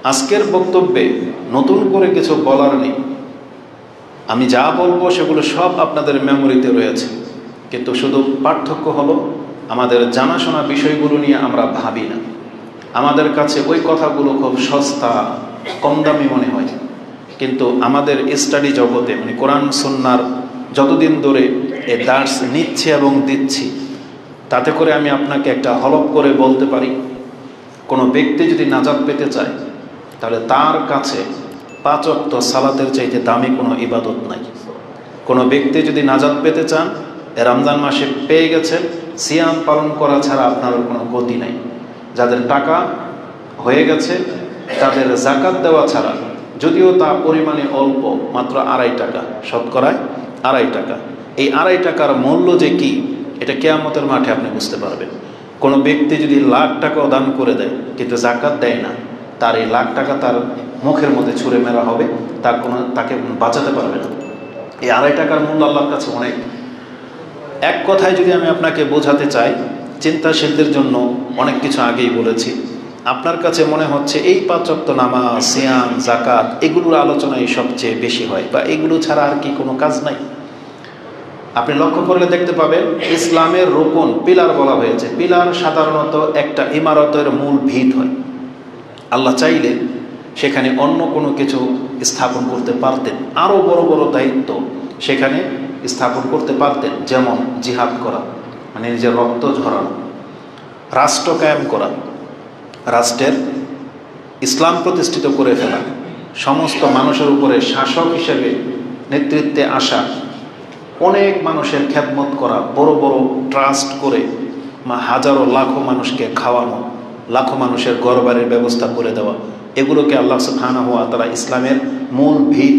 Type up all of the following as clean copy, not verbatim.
আজকের বক্তব্যে নতুন করে কিছু বলার নেই। আমি যা বলবো সেগুলো সব আপনাদের মেমোরিতে রয়েছে, কিন্তু শুধু পার্থক্য হলো আমাদের জানাশোনা বিষয়গুলো নিয়ে আমরা ভাবি না। আমাদের কাছে ওই কথাগুলো খুব সস্তা, কম দামি মনে হয়, কিন্তু আমাদের স্টাডি জগতে মানে কোরআন সুন্নাহর যতদিন ধরে এ দার্স নিচ্ছে এবং দিচ্ছি, তাতে করে আমি আপনাকে একটা হলফ করে বলতে পারি, কোনো ব্যক্তি যদি নাজাত পেতে চায় তাহলে তার কাছে 5 ওয়াক্ত সালাতের চাইতে দামি কোনো ইবাদত নাই। কোনো ব্যক্তি যদি নাজাত পেতে চান, রমজান মাসে পেয়ে গেছেন, সিয়াম পালন করা ছাড়া আপনার কোনো গতি নাই। যাদের টাকা হয়ে গেছে তাদের জাকাত দেওয়া ছাড়া, যদিও তা পরিমাণে অল্প, মাত্র 2.5 টাকা, শতকরায় 2.5 টাকা, এই 2.5 টাকার মূল্য যে কি এটা কিয়ামতের মাঠে আপনি বুঝতে পারবেন। কোনো ব্যক্তি যদি লাখ টাকাও দান করে দেয় কিন্তু জাকাত দেয় না, তার এই লাখ টাকা তার মুখের মধ্যে ছুঁড়ে মেরা হবে, তাকে বাঁচাতে পারবে না। এই 2.5 টাকার মূল্য আল্লাহর কাছে অনেক। এক কথায় যদি আমি আপনাকে বোঝাতে চাই, চিন্তাশীলদের জন্য অনেক কিছু আগেই বলেছি। আপনার কাছে মনে হচ্ছে এই 5 ওয়াক্ত নামাজ, সিয়াম, জাকাত এগুলোর আলোচনাই সবচেয়ে বেশি হয়, বা এগুলো ছাড়া আর কি কোনো কাজ নাই। আপনি লক্ষ্য করলে দেখতে পাবেন ইসলামের রোকন পিলার বলা হয়েছে। পিলার সাধারণত একটা ইমারতের মূল ভিত হয়। আল্লাহ চাইলে সেখানে অন্য কোনো কিছু স্থাপন করতে পারতেন, আরও বড় বড় দায়িত্ব সেখানে স্থাপন করতে পারতেন, যেমন জিহাদ করা মানে নিজের রক্ত ঝরানো, রাষ্ট্র কায়েম করা, রাষ্ট্রের ইসলাম প্রতিষ্ঠিত করে ফেলা, সমস্ত মানুষের উপরে শাসক হিসেবে নেতৃত্বে আসা, অনেক মানুষের খেদমত করা, বড় বড় ট্রাস্ট করে হাজারো লাখো মানুষকে খাওয়ানো, লাখো মানুষের ঘরবাড়ির ব্যবস্থা করে দেওয়া, এগুলোকে আল্লাহ সুবহানাহু ওয়া তাআলা ইসলামের মূল ভিত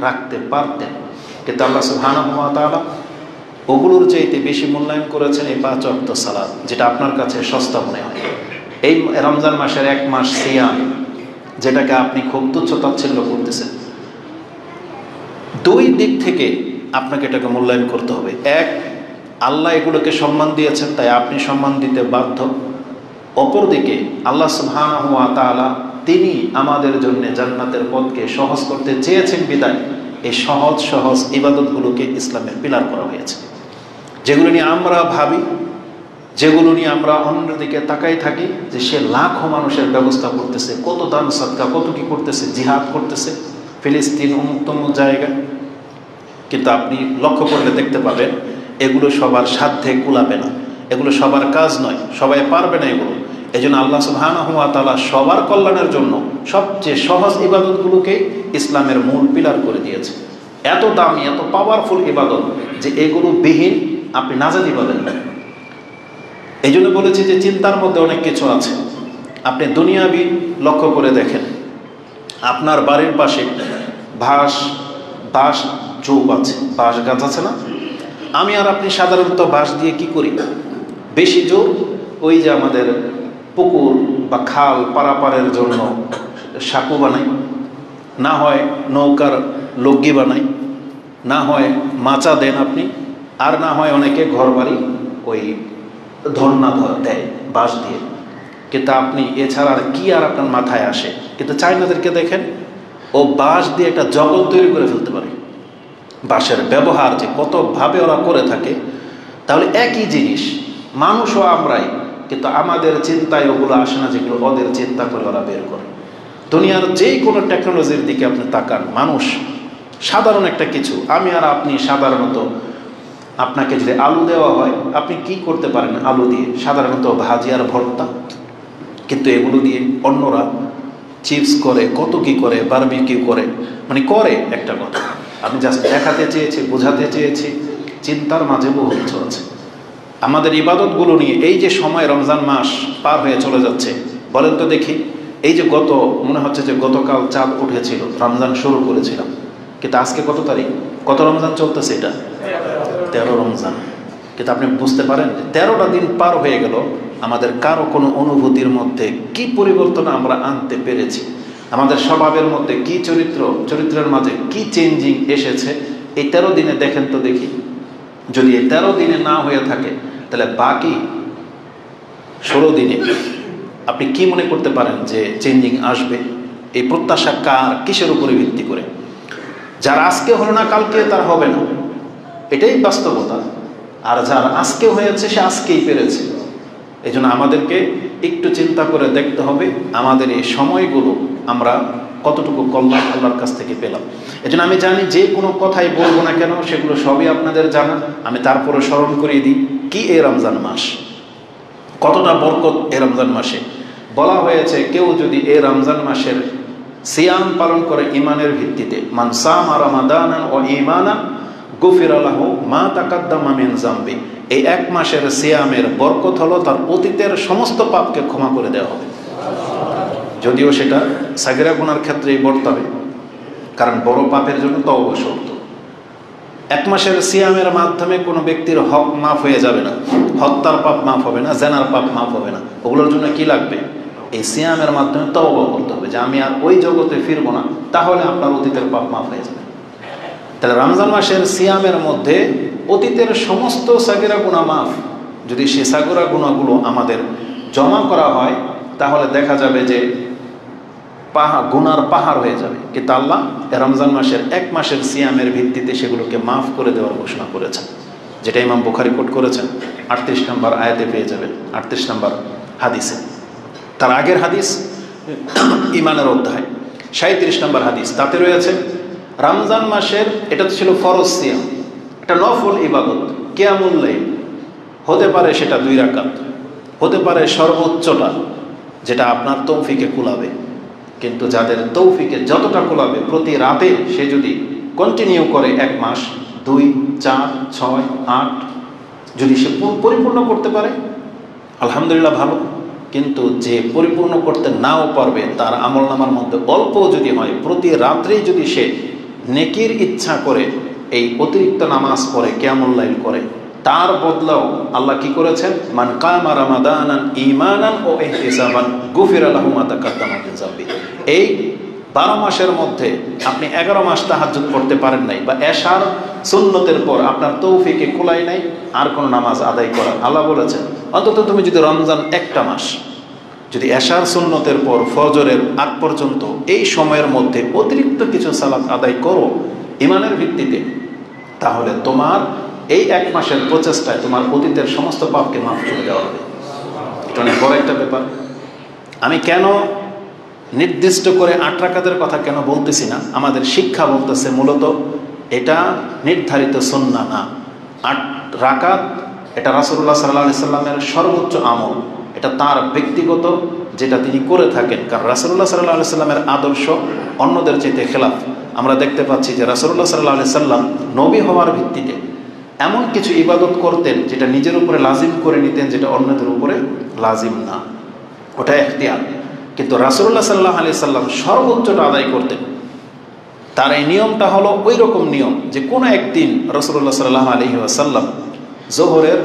রাখতে পারতেন। কিন্তু আল্লাহ সুবহানাহু ওয়া তাআলা ওগুলোর চাইতে বেশি মূল্যায়ন করেছেন এই 5 ওয়াক্ত সালাত, যেটা আপনার কাছে সস্তা মনে হয়। এই রমজান মাসের 1 মাস সিয়াম, যেটাকে আপনি খুব তুচ্ছ তাচ্ছিল্য করতেছেন, 2 দিক থেকে আপনাকে এটাকে মূল্যায়ন করতে হবে। এক, আল্লাহ এগুলোকে সম্মান দিয়েছেন, তাই আপনি সম্মান দিতে বাধ্য। অপরদিকে আল্লাহ সুবহানাহু ওয়া তাআলা তিনি আমাদের জন্য জান্নাতের পথকে সহজ করতে চেয়েছেন বিদায় এই সহজ সহজ ইবাদতগুলোকে ইসলামের পিলার করা হয়েছে। যেগুলো নিয়ে আমরা ভাবি, যেগুলো নিয়ে আমরা অন্যদিকে তাকাই থাকি, যে সে লাখো মানুষের ব্যবস্থা করতেছে, কত দান সদকা, কত কি করতেছে, জিহাদ করতেছে ফিলিস্তিন উন্মুক্তম জায়গা, কিন্তু আপনি লক্ষ্য করলে দেখতে পাবেন এগুলো সবার সাধ্যে কুলাবে না, এগুলো সবার কাজ নয়, সবাই পারবে না এগুলো। এই জন্য আল্লাহ সুবহানাহু ওয়া তাআলা সবার কল্যাণের জন্য সবচেয়ে সহজ ইবাদতগুলোকে ইসলামের মূল পিলার করে দিয়েছে। এত দামি, এত পাওয়ারফুল ইবাদত যে এগুলো বিহীন আপনি নাজাতি পাবেন না। এই জন্য বলেছি যে চিন্তার মধ্যে অনেক কিছু আছে। আপনি দুনিয়াবি লক্ষ্য করে দেখেন, আপনার বাড়ির পাশে বাঁশ ঝোপ আছে, বাঁশ গাছ আছে না? আমি আর আপনি সাধারণত বাঁশ দিয়ে কি করি? বেশি জোর ওই যে আমাদের পুকুর বা খাল পারাপারের জন্য সাঁকো বানাই, না হয় নৌকার লগ্গি বানাই, না হয় মাচা দেন আপনি, আর না হয় অনেকে ঘর বাড়ি ওই ধর্না দেয় বাঁশ দিয়ে। কিন্তু আপনি এছাড়া আর কি আর আপনার মাথায় আসে? কিন্তু চাইনাদেরকে দেখেন, ও বাঁশ দিয়ে একটা জগৎ তৈরি করে ফেলতে পারে। বাঁশের ব্যবহার যে কতভাবে ওরা করে থাকে, তাহলে একই জিনিস মানুষও আমরাই, কিন্তু আমাদের চিন্তায় ওগুলো আসে না যেগুলো ওদের চিন্তা করে ওরা বের করে। দুনিয়ার যেই কোনো টেকনোলজির দিকে আপনি তাকান, মানুষ সাধারণ একটা কিছু, আমি আর আপনি সাধারণত, আপনাকে যদি আলু দেওয়া হয় আপনি কি করতে পারেন আলু দিয়ে? সাধারণত ভাজি আর ভর্তা। কিন্তু এগুলো দিয়ে অন্যরা চিপস করে, কত কি করে, বারবিকিউ করে, মানে করে একটা কথা। আমি জাস্ট দেখাতে চেয়েছি, বোঝাতে চেয়েছি, চিন্তার মাঝে বহু কিছু আছে। আমাদের ইবাদতগুলো নিয়ে এই যে সময় রমজান মাস পার হয়ে চলে যাচ্ছে, বলেন তো দেখি, এই যে মনে হচ্ছে যে গতকাল চাঁদ উঠেছিল, রমজান শুরু করেছিলাম, কিন্তু আজকে কত তারিখ? কত রমজান চলতেছে? এটা 13 রমজান। কিন্তু আপনি বুঝতে পারেন 13টা দিন পার হয়ে গেল, আমাদের কারো কোনো অনুভূতির মধ্যে কি পরিবর্তন আমরা আনতে পেরেছি, আমাদের স্বভাবের মধ্যে কি চরিত্রের মাঝে কি চেঞ্জিং এসেছে এই 13 দিনে দেখেন তো দেখি। যদি এই 13 দিনে না হয়ে থাকে, তাহলে বাকি 16 দিনে আপনি কি মনে করতে পারেন যে চেঞ্জিং আসবে? এই প্রত্যাশা কার, কিসের উপরে ভিত্তি করে? যার আজকে হলো না কালকে তার হবে না, এটাই বাস্তবতা। আর যার আজকে হয়েছে সে আজকেই পেরেছে। এই জন্য আমাদেরকে একটু চিন্তা করে দেখতে হবে আমাদের এই সময়গুলো আমরা কতটুকু কল্যাণ আল্লাহর কাছ থেকে পেলাম। এই জন্য আমি জানি যে কোনো কথাই বলবো না কেন সেগুলো সবই আপনাদের জানা, আমি তারপরে স্মরণ করিয়ে দিই কি এই রমজান মাস, কতটা বরকত এই রমজান মাসে। বলা হয়েছে কেউ যদি এই রমজান মাসের সিয়াম পালন করে ইমানের ভিত্তিতে, মান সামা রমাদানান ওয়া ঈমানান গুফিরা লাহু মা তাকাদ্দামা মিন যামবি, এই এক মাসের সিয়ামের বরকত হলো তার অতীতের সমস্ত পাপকে ক্ষমা করে দেওয়া হবে। যদিও সেটা সাগিরা গুনার ক্ষেত্রেই বর্তাবে, কারণ বড় পাপের জন্য তওবা শর্ত। এক মাসের সিয়ামের মাধ্যমে কোনো ব্যক্তির হক মাফ হয়ে যাবে না, হত্যার পাপ মাফ হবে না, জেনার পাপ মাফ হবে না। ওগুলোর জন্য কি লাগবে? এই সিয়ামের মাধ্যমে তওবা করতে হবে যে আমি আর ওই জগতে ফিরবো না, তাহলে আপনার অতীতের পাপ মাফ হয়ে যাবে। তাহলে রমজান মাসের সিয়ামের মধ্যে অতীতের সমস্ত সাগিরা গুনাহ মাফ। যদি সে সাগিরা গুনাহগুলো আমাদের জমা করা হয় তাহলে দেখা যাবে যে গুনার পাহাড় হয়ে যাবে। কিন্তু আল্লাহ রমজান মাসের এক মাসের সিয়ামের ভিত্তিতে সেগুলোকে মাফ করে দেওয়ার ঘোষণা করেছেন, যেটা ইমাম বুখারী কোট করেছেন 38 নম্বর আয়াতে পেয়ে যাবেন, 38 নম্বর হাদিসে। তার আগের হাদিস ইমানের অধ্যায় 37 নম্বর হাদিস, তাতে রয়েছে রমজান মাসের, এটা ছিল ফরজ সিয়াম, এটা নফল ইবাদত, কিয়ামুল লাইল, হতে পারে সেটা 2 রাকাত, হতে পারে সর্বোচ্চটা যেটা আপনার তৌফিকে কুলাবে। কিন্তু যাদের তৌফিকে যতটা কুলাবে প্রতি রাতে সে যদি কন্টিনিউ করে 1 মাস, 2, 4, 6, 8 যদি সে পরিপূর্ণ করতে পারে আলহামদুলিল্লাহ ভালো। কিন্তু যে পরিপূর্ণ করতে নাও পারবে তার আমলনামার মধ্যে অল্প যদি হয়, প্রতি রাত্রেই যদি সে নেকির ইচ্ছা করে এই অতিরিক্ত নামাজ পড়ে, কিয়ামুল লাইল করে, তার বদলাও আল্লাহ কি করেছেন? মান কামা রমাদানান ঈমানান ও ইহতিসাবান গুফিরা লাহু মা তাকাদ্দামা মিন যামবি। এই 12 মাসের মধ্যে আপনি 11 মাস তাহাজ্জুদ পড়তে পারেন নাই, বা এশার সুন্নতের পর আপনার তৌফিকে কুলাই নাই আর কোন নামাজ আদায় করা, আল্লাহ বলেছেন অন্তত তুমি যদি রমজান একটা মাস যদি এশার সুন্নতের পর ফজরের আগ পর্যন্ত এই সময়ের মধ্যে অতিরিক্ত কিছু সালাত আদায় করো ইমানের ভিত্তিতে, তাহলে তোমার এই 1 মাসের প্রচেষ্টায় তোমার অতীতের সমস্ত পাপকে মাফ করে দেওয়া হবে। এটা অনেক বড় একটা ব্যাপার। আমি কেন নির্দিষ্ট করে 8 রাকাতের কথা কেন বলতেছি না, আমাদের শিক্ষা বলতেছে মূলত এটা নির্ধারিত সুন্নাহ না। 8 রাকাত এটা রাসূলুল্লাহ সাল্লাল্লাহু আলাইহি সাল্লামের সর্বোচ্চ আমল, এটা তার ব্যক্তিগত যেটা তিনি করে থাকেন। কারণ রাসূলুল্লাহ সাল্লাল্লাহু আলাইহি সাল্লামের আদর্শ অন্যদের চাইতে খেলাফ। আমরা দেখতে পাচ্ছি যে রাসূলুল্লাহ সাল্লাল্লাহু আলাইহি সাল্লাম নবী হওয়ার ভিত্তিতে এমন কিছু ইবাদত করতেন যেটা নিজের উপরে লাজিম করে নিতেন, যেটা অন্যদের উপরে লাজিম না, ওটা ইখতিয়ার। কিন্তু রাসূলুল্লাহ সাল্লাল্লাহু আলাইহি সাল্লাম সর্বোচ্চটা আদায় করতেন। তার এই নিয়মটা হলো ওই রকম নিয়ম যে কোনো একদিন রাসূলুল্লাহ সাল্লাল্লাহু আলাইহি ওয়াসাল্লাম যোহরের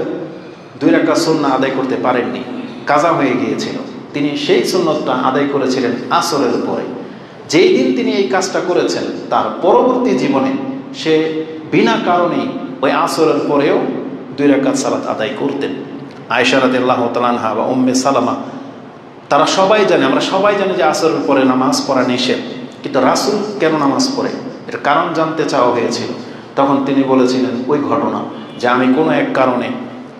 2 রাকাত সুন্নাহ আদায় করতে পারেননি, কাজা হয়ে গিয়েছিল। তিনি সেই সুন্নতটা আদায় করেছিলেন আসরের পরে। যেই দিন তিনি এই কাজটা করেছেন তার পরবর্তী জীবনে সে বিনা কারণেই ওই আসরের পরেও 2 রাকাত সালাত আদায় করতেন। আয়েশা রাদিয়াল্লাহু তাআলা আনহা বা উম্মে সালামা তারা সবাই জানে, আমরা সবাই জানি যে আসরের পরে নামাজ পড়া নিষেধ, কিন্তু রাসূল কেন নামাজ পড়ে এর কারণ জানতে চাওয়া হয়েছিল। তখন তিনি বলেছিলেন ওই ঘটনা যে আমি কোনো এক কারণে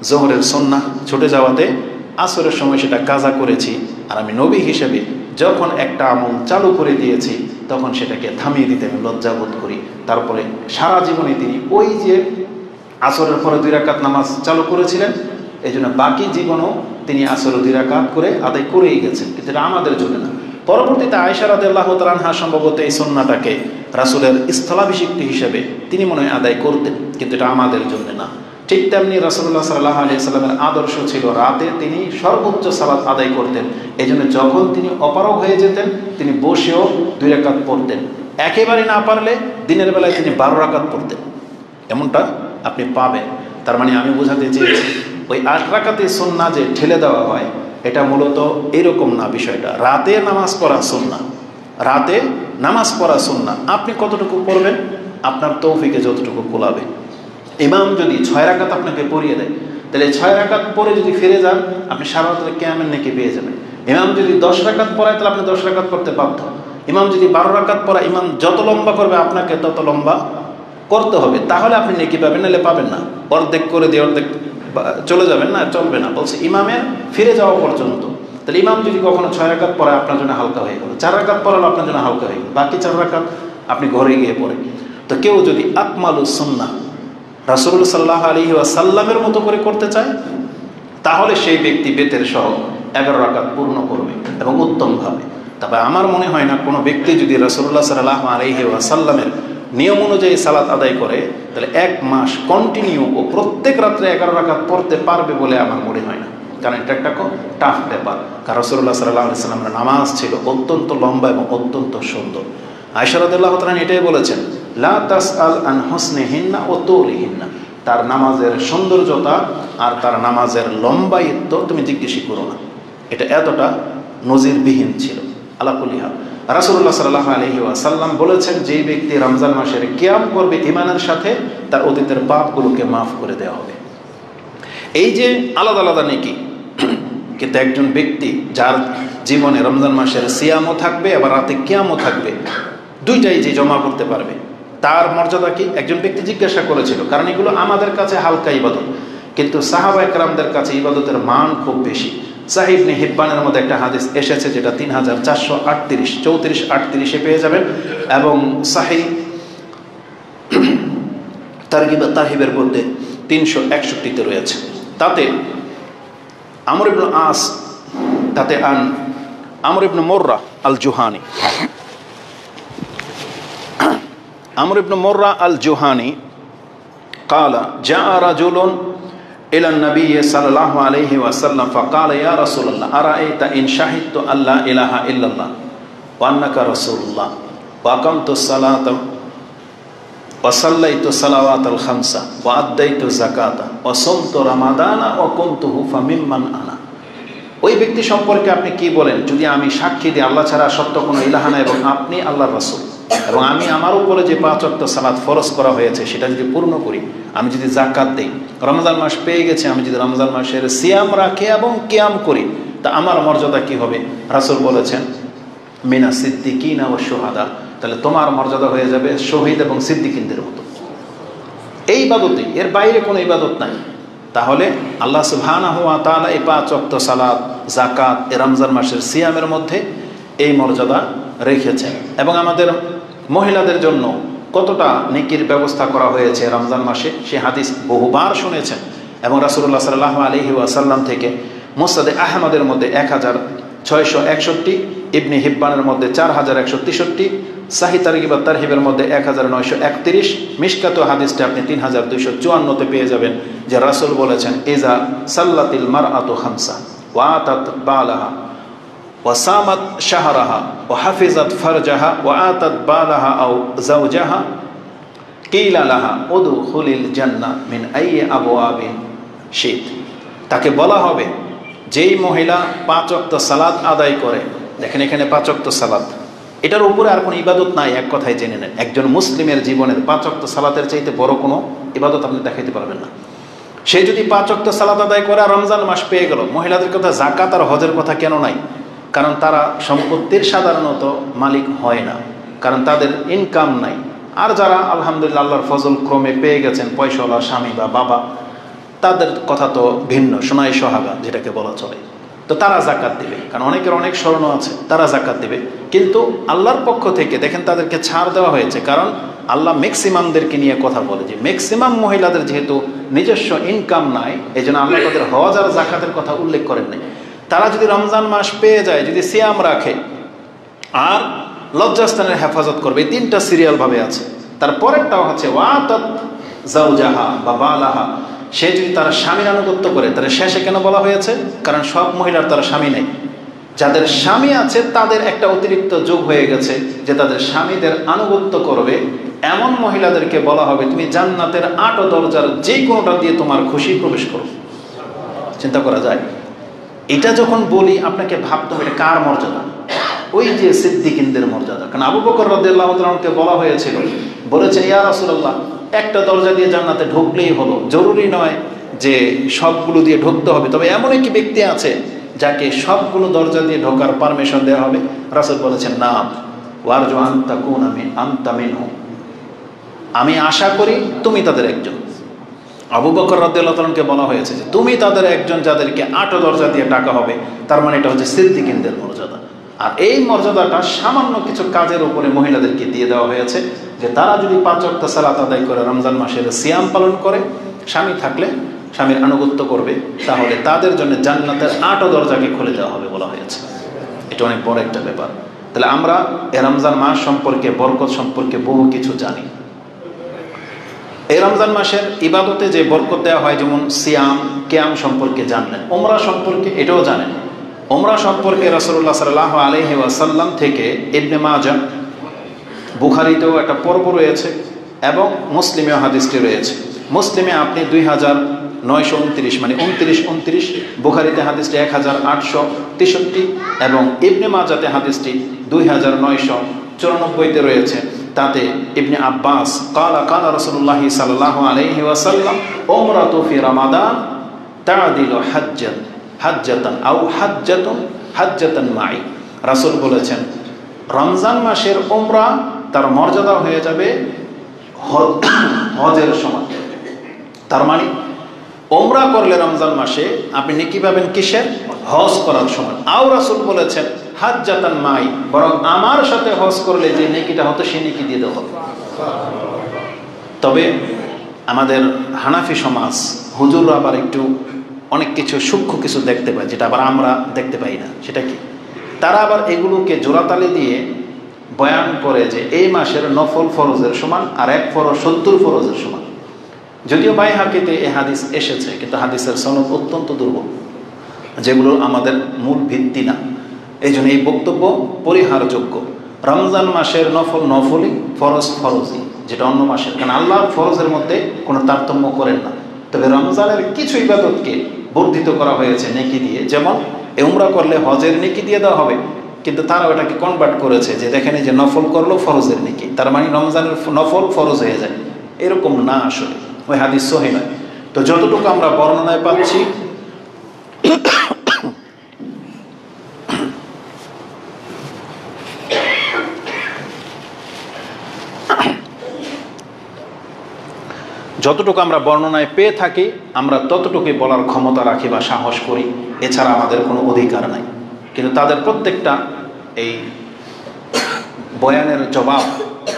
যোহরের সুন্নাহ ছুটে যাওয়াতে আসরের সময় সেটা কাজা করেছি, আর আমি নবী হিসেবে যখন একটা আমল চালু করে দিয়েছি তখন সেটাকে থামিয়ে দিতে আমি লজ্জাবোধ করি। তারপরে সারা জীবনে তিনি ওই যে আসরের পরে 2 রাকাত নামাজ চালু করেছিলেন, এই জন্য বাকি জীবনও তিনি আসর 2 রাকাত করে আদায় করেই গেছেন, কিন্তু এটা আমাদের জন্য না। পরবর্তীতে আয়েশা রাদিয়াল্লাহু তাআলা আনহা সম্ভবত এই সুন্নাহটাকে রাসূলের স্থলাভিষিক্ত হিসেবে তিনি মনে হয় আদায় করতেন, কিন্তু এটা আমাদের জন্য না। ঠিক তেমনি রাসূলুল্লাহ সাল্লাল্লাহু আলাইহি সাল্লামের আদর্শ ছিল রাতে তিনি সর্বোচ্চ সালাত আদায় করতেন। এই জন্য যখন তিনি অপারগ হয়ে যেতেন তিনি বসেও 2 রাকাত পড়তেন, একেবারে না পারলে দিনের বেলায় তিনি 12 রাকাত পড়তেন। এমনটা আপনি পাবেন। তার মানে আমি বোঝাতে চেয়েছি ওই 8 রাকাতে সুন্নাহ যে ঠেলে দেওয়া হয় এটা মূলত এরকম না। বিষয়টা রাতে নামাজ পড়া সুন্নাহ, রাতে নামাজ পড়া সুন্নাহ। আপনি কতটুকু পড়বেন আপনার তৌফিকে যতটুকু কুলাবে। ইমাম যদি 6 রাকাত আপনাকে পড়িয়ে দেয় তাহলে 6 রাকাত পরে যদি ফিরে যান আপনি সারা রাতে কিয়ামের নেকি পেয়ে যাবেন। ইমাম যদি 10 রাকাত পড়ায় তাহলে আপনি 10 রাকাত পড়তে বাধ্য। ইমাম যদি 12 রাকাত পড়া, ইমাম যত লম্বা করবে আপনাকে তত লম্বা করতে হবে, তাহলে আপনি নেকি পাবেন, নাহলে পাবেন না। অর্ধেক করে দিয়ে অর্ধেক চলে যাবেন না, চলবে না। বলছে ইমামের ফিরে যাওয়া পর্যন্ত। তাহলে ইমাম যদি কখনো 6 রাকাত পড়ে আপনার জন্য হালকা হয়ে গেল, 4 রাকাত পড়ালো আপনার জন্য হালকা হয়ে গেল, বাকি 4 রাকাত আপনি ঘরে গিয়ে পড়ে। তো কেউ যদি আকমালুস সুন্নাহ রাসূলুল্লাহ সাল্লাল্লাহু আলাইহি ওয়াসাল্লামের মতো করে করতে চায়, তাহলে সেই ব্যক্তি বেতের সহ 11 রাকাত পূর্ণ করবে এবং উত্তমভাবে। তবে আমার মনে হয় না কোনো ব্যক্তি যদি রাসূলুল্লাহ সাল্লাল্লাহু আলাইহি ওয়াসাল্লামের নিয়ম অনুযায়ী সালাত আদায় করে, তাহলে 1 মাস কন্টিনিউ ও প্রত্যেক রাত্রে 11 রাকাত পড়তে পারবে বলে আমার মনে হয় না। কারণ এটা একটা টাফ ব্যাপার। কারণ রাসূলুল্লাহ সাল্লাল্লাহু আলাইহি ওয়াসাল্লামের নামাজ ছিল অত্যন্ত লম্বা এবং অত্যন্ত সুন্দর। আয়েশা রাদিয়াল্লাহু তাআলা এটাই বলেছেন, লা তাসআল আন হুসনিহিন্না ওয়া তুলিহিন্না, তার নামাজের সৌন্দর্যতা আর তার নামাজের লম্বায়িত্ব তুমি জিজ্ঞেসই করো না। এটা এতটা নজিরবিহীন ছিল। আলা কুল্লি হাল, রাসূলুল্লাহ সাল্লাল্লাহু আলাইহি ওয়াসাল্লাম বলেছেন, যেই ব্যক্তি রমজান মাসের কিয়াম করবে ঈমানের সাথে, তার অতীতের পাপগুলোকে মাফ করে দেওয়া হবে। এই যে আলাদা আলাদা নেকি, কিন্তু একজন ব্যক্তি যার জীবনে রমজান মাসের সিয়ামও থাকবে আবার রাতে কিয়ামও থাকবে, দুইটাই যে জমা করতে পারবে, তার মর্যাদা কি? একজন ব্যক্তি জিজ্ঞাসা করেছিল, কারণ এগুলো আমাদের কাছে হালকা ইবাদত, কিন্তু সাহাবা একরামদের কাছে ইবাদতের মান খুব বেশি। সাহিহ ইবনে হিব্বানের মধ্যে একটা হাদিস এসেছে, যেটা 3438 3438-এ পেয়ে যাবেন, এবং সাহিহ তারগিব তারহিবের মধ্যে 361-তে রয়েছে। তাতে আমর ইবনে আস, তাতে আমর ইবনে মুররা আল জুহানি, আমর ইবনে মুররা আল জুহানি قال جاء رجل إلى النبي صلى الله عليه وسلم فقال يا رسول الله أرأيت إن شهدت أن لا إله إلا الله وأنك رسول الله وأقمت الصلاة وصليت الصلوات الخمس وأديت الزكاة وصمت رمضان وكنته فممن أنا। ওই ব্যক্তি সম্পর্কে আপনি কি বলেন, যদি আমি সাক্ষী দিই আল্লাহ ছাড়া সত্য কোনো ইলাহা নাই এবং আপনি আল্লাহর রাসূল, এবং আমি আমার উপরে যে 5 ওয়াক্ত সালাত ফরজ করা হয়েছে সেটা যদি পূর্ণ করি, আমি যদি যাকাত দেই, রমজান মাস পেয়ে গেছে, আমি যদি রমজান মাসের সিয়াম রাখি এবং কিয়াম করি, তা আমার মর্যাদা কি হবে? রাসূল বলেছেন, মিনা সিদ্দিকিনা ওয়া শুহাদা, তাহলে তোমার মর্যাদা হয়ে যাবে শহীদ এবং সিদ্দিকিনদের মতো। এই ইবাদতই, এর বাইরে কোনো ইবাদত নাই। তাহলে আল্লাহ সুবহানাহু ওয়া তাআলা এই 5 ওয়াক্ত সালাত, যাকাত, এই রমজান মাসের সিয়ামের মধ্যে এই মর্যাদা রেখেছেন। এবং আমাদের মহিলাদের জন্য কতটা নেকির ব্যবস্থা করা হয়েছে রমজান মাসে, সে হাদিস বহুবার শুনেছেন। এবং রাসূলুল্লাহ সাল্লাল্লাহু আলাইহি ওয়াসাল্লাম থেকে মুসনাদে আহমদের মধ্যে 1661, ইবনে হিব্বানের মধ্যে 4163, সাহিহ তারগিব তারহিবের মধ্যে 1931, মিশকাত হাদিসটা আপনি 3254-তে পেয়ে যাবেন, যে রাসূল বলেছেন, ইজা সাল্লাতিল মারআতু খামসা ওয়া আতাত বালাহা ওয়া সামাত শাহরাহা ওয়া হাফিজাত ফারজাহা ওয়া আতাত বালাহা আও যাওজাহা কিলা লাহা উদখুলিল জান্নাহ মিন আইয়ি আবওয়াবিন শিত। তাকে বলা হবে, যেই মহিলা 5 ওয়াক্ত সালাত আদায় করে, দেখেন এখানে 5 ওয়াক্ত সালাত, এটার উপরে আর কোনো ইবাদত নাই, এক কথায় জেনে নেন। একজন মুসলিমের জীবনের 5 ওয়াক্ত সালাতের চাইতে বড় কোনো ইবাদত আপনি দেখাইতে পারবেন না। সে যদি 5 ওয়াক্ত সালাত আদায় করে আর রমজান মাস পেয়ে গেল, মহিলাদের কথা যাকাত আর হজের কথা কেন নাই? কারণ তারা সম্পত্তির সাধারণত মালিক হয় না, কারণ তাদের ইনকাম নাই। আর যারা আলহামদুলিল্লাহ আল্লাহর ফজল ক্রমে পেয়ে গেছেন পয়সাওয়ালা স্বামী বা বাবা, তাদের কথা তো ভিন্ন, সোনাই সোহাগা যেটাকে বলা চলে, তো তারা যাকাত দিবে। কারণ অনেকের অনেক স্বর্ণ আছে, তারা যাকাত দিবে। কিন্তু আল্লাহর পক্ষ থেকে দেখেন তাদেরকে ছাড় দেওয়া হয়েছে, কারণ আল্লাহ ম্যাক্সিমামদেরকে নিয়ে কথা বলে যে ম্যাক্সিমাম মহিলাদের যেহেতু নিজস্ব ইনকাম নাই, এই জন্য আল্লাহ তাদের হজ আর যাকাতের কথা উল্লেখ করেন নাই। তারা যদি রমজান মাস পেয়ে যায়, যদি সিয়াম রাখে আর লজ্জাস্থানের হেফাজত করবে, এই 3টা সিরিয়ালভাবে আছে। তারপরেরটাও হচ্ছে ওয়াতাত যাওজাহা বা বালাহা, সে যদি তার স্বামীর আনুগত্য করে, তাহলে শেষে কেন বলা হয়েছে? কারণ সব মহিলার তার স্বামী নেই। যাদের স্বামী আছে তাদের একটা অতিরিক্ত যোগ হয়ে গেছে, যে তাদের স্বামীদের আনুগত্য করবে, এমন মহিলাদেরকে বলা হবে তুমি জান্নাতের 8 দরজার যে কোনোটা দিয়ে তোমার খুশি প্রবেশ করো। চিন্তা করা যায়? এটা যখন বলি আপনাকে ভাবতে হবে এটা কার মর্যাদা? ওই যে সিদ্দিকিনদের মর্যাদা। কারণ আবু বকর রাদিয়াল্লাহু তাআলা আনহুকে বলা হয়েছিল, বলেছেন, ইয়া রাসূলুল্লাহ, একটা দরজা দিয়ে জান্নাতে ঢুকলেই হলো, জরুরি নয় যে সবগুলো দিয়ে ঢুকতে হবে। তবে এমন একটি ব্যক্তি আছে যাকে সবগুলো দরজা দিয়ে ঢোকার পারমিশন দেওয়া হবে। রাসূল বলেছেন, না, ওয়ারজু আন তাকুনা আনতা মিনহুম, আমি আশা করি তুমি তাদের একজন। আবু বকর রাদিয়াল্লাহু তাআলাকে বলা হয়েছে যে তুমি তাদের একজন যাদেরকে 8 দরজা দিয়ে ডাকা হবে, তার মানে এটা হচ্ছে সিদ্দিকিনদের মর্যাদা। আর এই মর্যাদাটা সামান্য কিছু কাজের উপরে মহিলাদেরকে দিয়ে দেওয়া হয়েছে, যে তারা যদি 5 ওয়াক্ত সালাত আদায় করে, রমজান মাসের সিয়াম পালন করে, স্বামী থাকলে স্বামীর আনুগত্য করবে, তাহলে তাদের জন্য জান্নাতের 8 দরজাকে খুলে দেওয়া হবে বলা হয়েছে। এটা অনেক বড় একটা ব্যাপার। তাহলে আমরা এই রমজান মাস সম্পর্কে, বরকত সম্পর্কে বহু কিছু জানি। এই রমজান মাসের ইবাদতে যে বরকত দেওয়া হয়, যেমন সিয়াম, কিয়াম সম্পর্কে জানলেন, ওমরা সম্পর্কে এটাও জানেন। ওমরা সম্পর্কে রাসূলুল্লাহ সাল্লাল্লাহু আলাইহি ওয়াসাল্লাম থেকে ইবনে মাজাহ, বুখারীতেও একটা পর্ব রয়েছে এবং মুসলিমেও হাদিসটি রয়েছে। মুসলিমে আপনি 2929 মানে 29, বুখারীতে হাদিসটি 1863 এবং ইবনে মাজাতে হাদিসটি 2994-তে রয়েছে। তাতে ইবনে আব্বাস কালা কালা রাসূলুল্লাহ সাল্লাল্লাহু আলাইহি ওয়াসাল্লাম উমরাতু ফি রমাদান তা'দিলু হাজ্জাতান আও হাজ্জাতান মাই। রাসূল বলেছেন রমজান মাসের উমরা তার মর্যাদা হয়ে যাবে হজের সমান। তার মানে উমরা করলে রমজান মাসে আপনি নেকি পাবেন কিসের? হজ করার সমান। আও রাসূল বলেছেন হাজ্জাতান মাই, বরং আমার সাথে হজ করলে যে নেকিটা হতো সেই নেকি দিয়ে দেওয়া হবে। তবে আমাদের হানাফি সমাজ হুজুররা আবার একটু অনেক কিছু সূক্ষ্ম কিছু দেখতে পায়, যেটা আবার আমরা দেখতে পাই না। সেটা কি? তারা আবার এগুলোকে জোড়াতালি দিয়ে বয়ান করে যে এই মাসের নফল ফরজের সমান আর এক ফরজ 70 ফরজের সমান। যদিও বাইহাকিতে এই হাদিস এসেছে, কিন্তু হাদিসের সনদ অত্যন্ত দুর্বল, যেগুলো আমাদের মূল ভিত্তি না। এই জন্য এই বক্তব্য পরিহারযোগ্য। রমজান মাসের নফল নফলই, ফরজ ফরজই, যেটা অন্য মাসের। কারণ আল্লাহ ফরজের মধ্যে কোনো তারতম্য করেন না। তবে রমজানের কিছু ইবাদতকে বর্ধিত করা হয়েছে নেকি দিয়ে, যেমন উমরা করলে হজের নেকি দিয়ে দেওয়া হবে, কিন্তু তারা ওটাকে কনভার্ট করেছে যে দেখেন যে নফল করলো ফরজের নেকি, তার মানে রমজানের নফল ফরজ হয়ে যায়। এরকম না, আসলে ওই হাদিস সহিহ নয়। তো যতটুকু আমরা বর্ণনায় পাচ্ছি, যতটুকু আমরা বর্ণনায় পেয়ে থাকি, আমরা ততটুকুই বলার ক্ষমতা রাখি বা সাহস করি, এছাড়া আমাদের কোনো অধিকার নাই। কিন্তু তাদের প্রত্যেকটা এই বয়ানের জবাব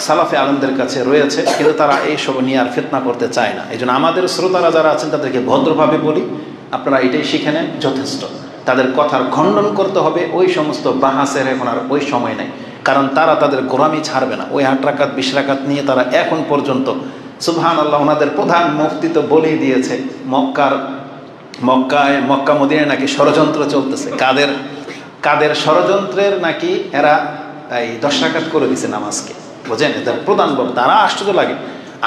সালাফে আলেমদের কাছে রয়েছে, কিন্তু তারা এইসব নিয়ে আর ফিতনা করতে চায় না। এই জন্য আমাদের শ্রোতারা যারা আছেন তাদেরকে ভদ্রভাবে বলি, আপনারা এটাই শিখে নেন, যথেষ্ট। তাদের কথার খণ্ডন করতে হবে, ওই সমস্ত বাহাসের এখন আর ওই সময় নেই। কারণ তারা তাদের গোলামি ছাড়বে না। ওই 8 রাকাত 20 রাকাত নিয়ে তারা এখন পর্যন্ত, সুবহানাল্লাহ, ওনাদের প্রধান মুফতি তো বলেই দিয়েছে মক্কা মদিনায় নাকি ষড়যন্ত্র চলতেছে। কাদের ষড়যন্ত্রের নাকি এরা এই 10 রাকাত করে দিছে নামাজকে, বোঝেন? এদের প্রধান বক্তা। তারা আশ্চর্য লাগে।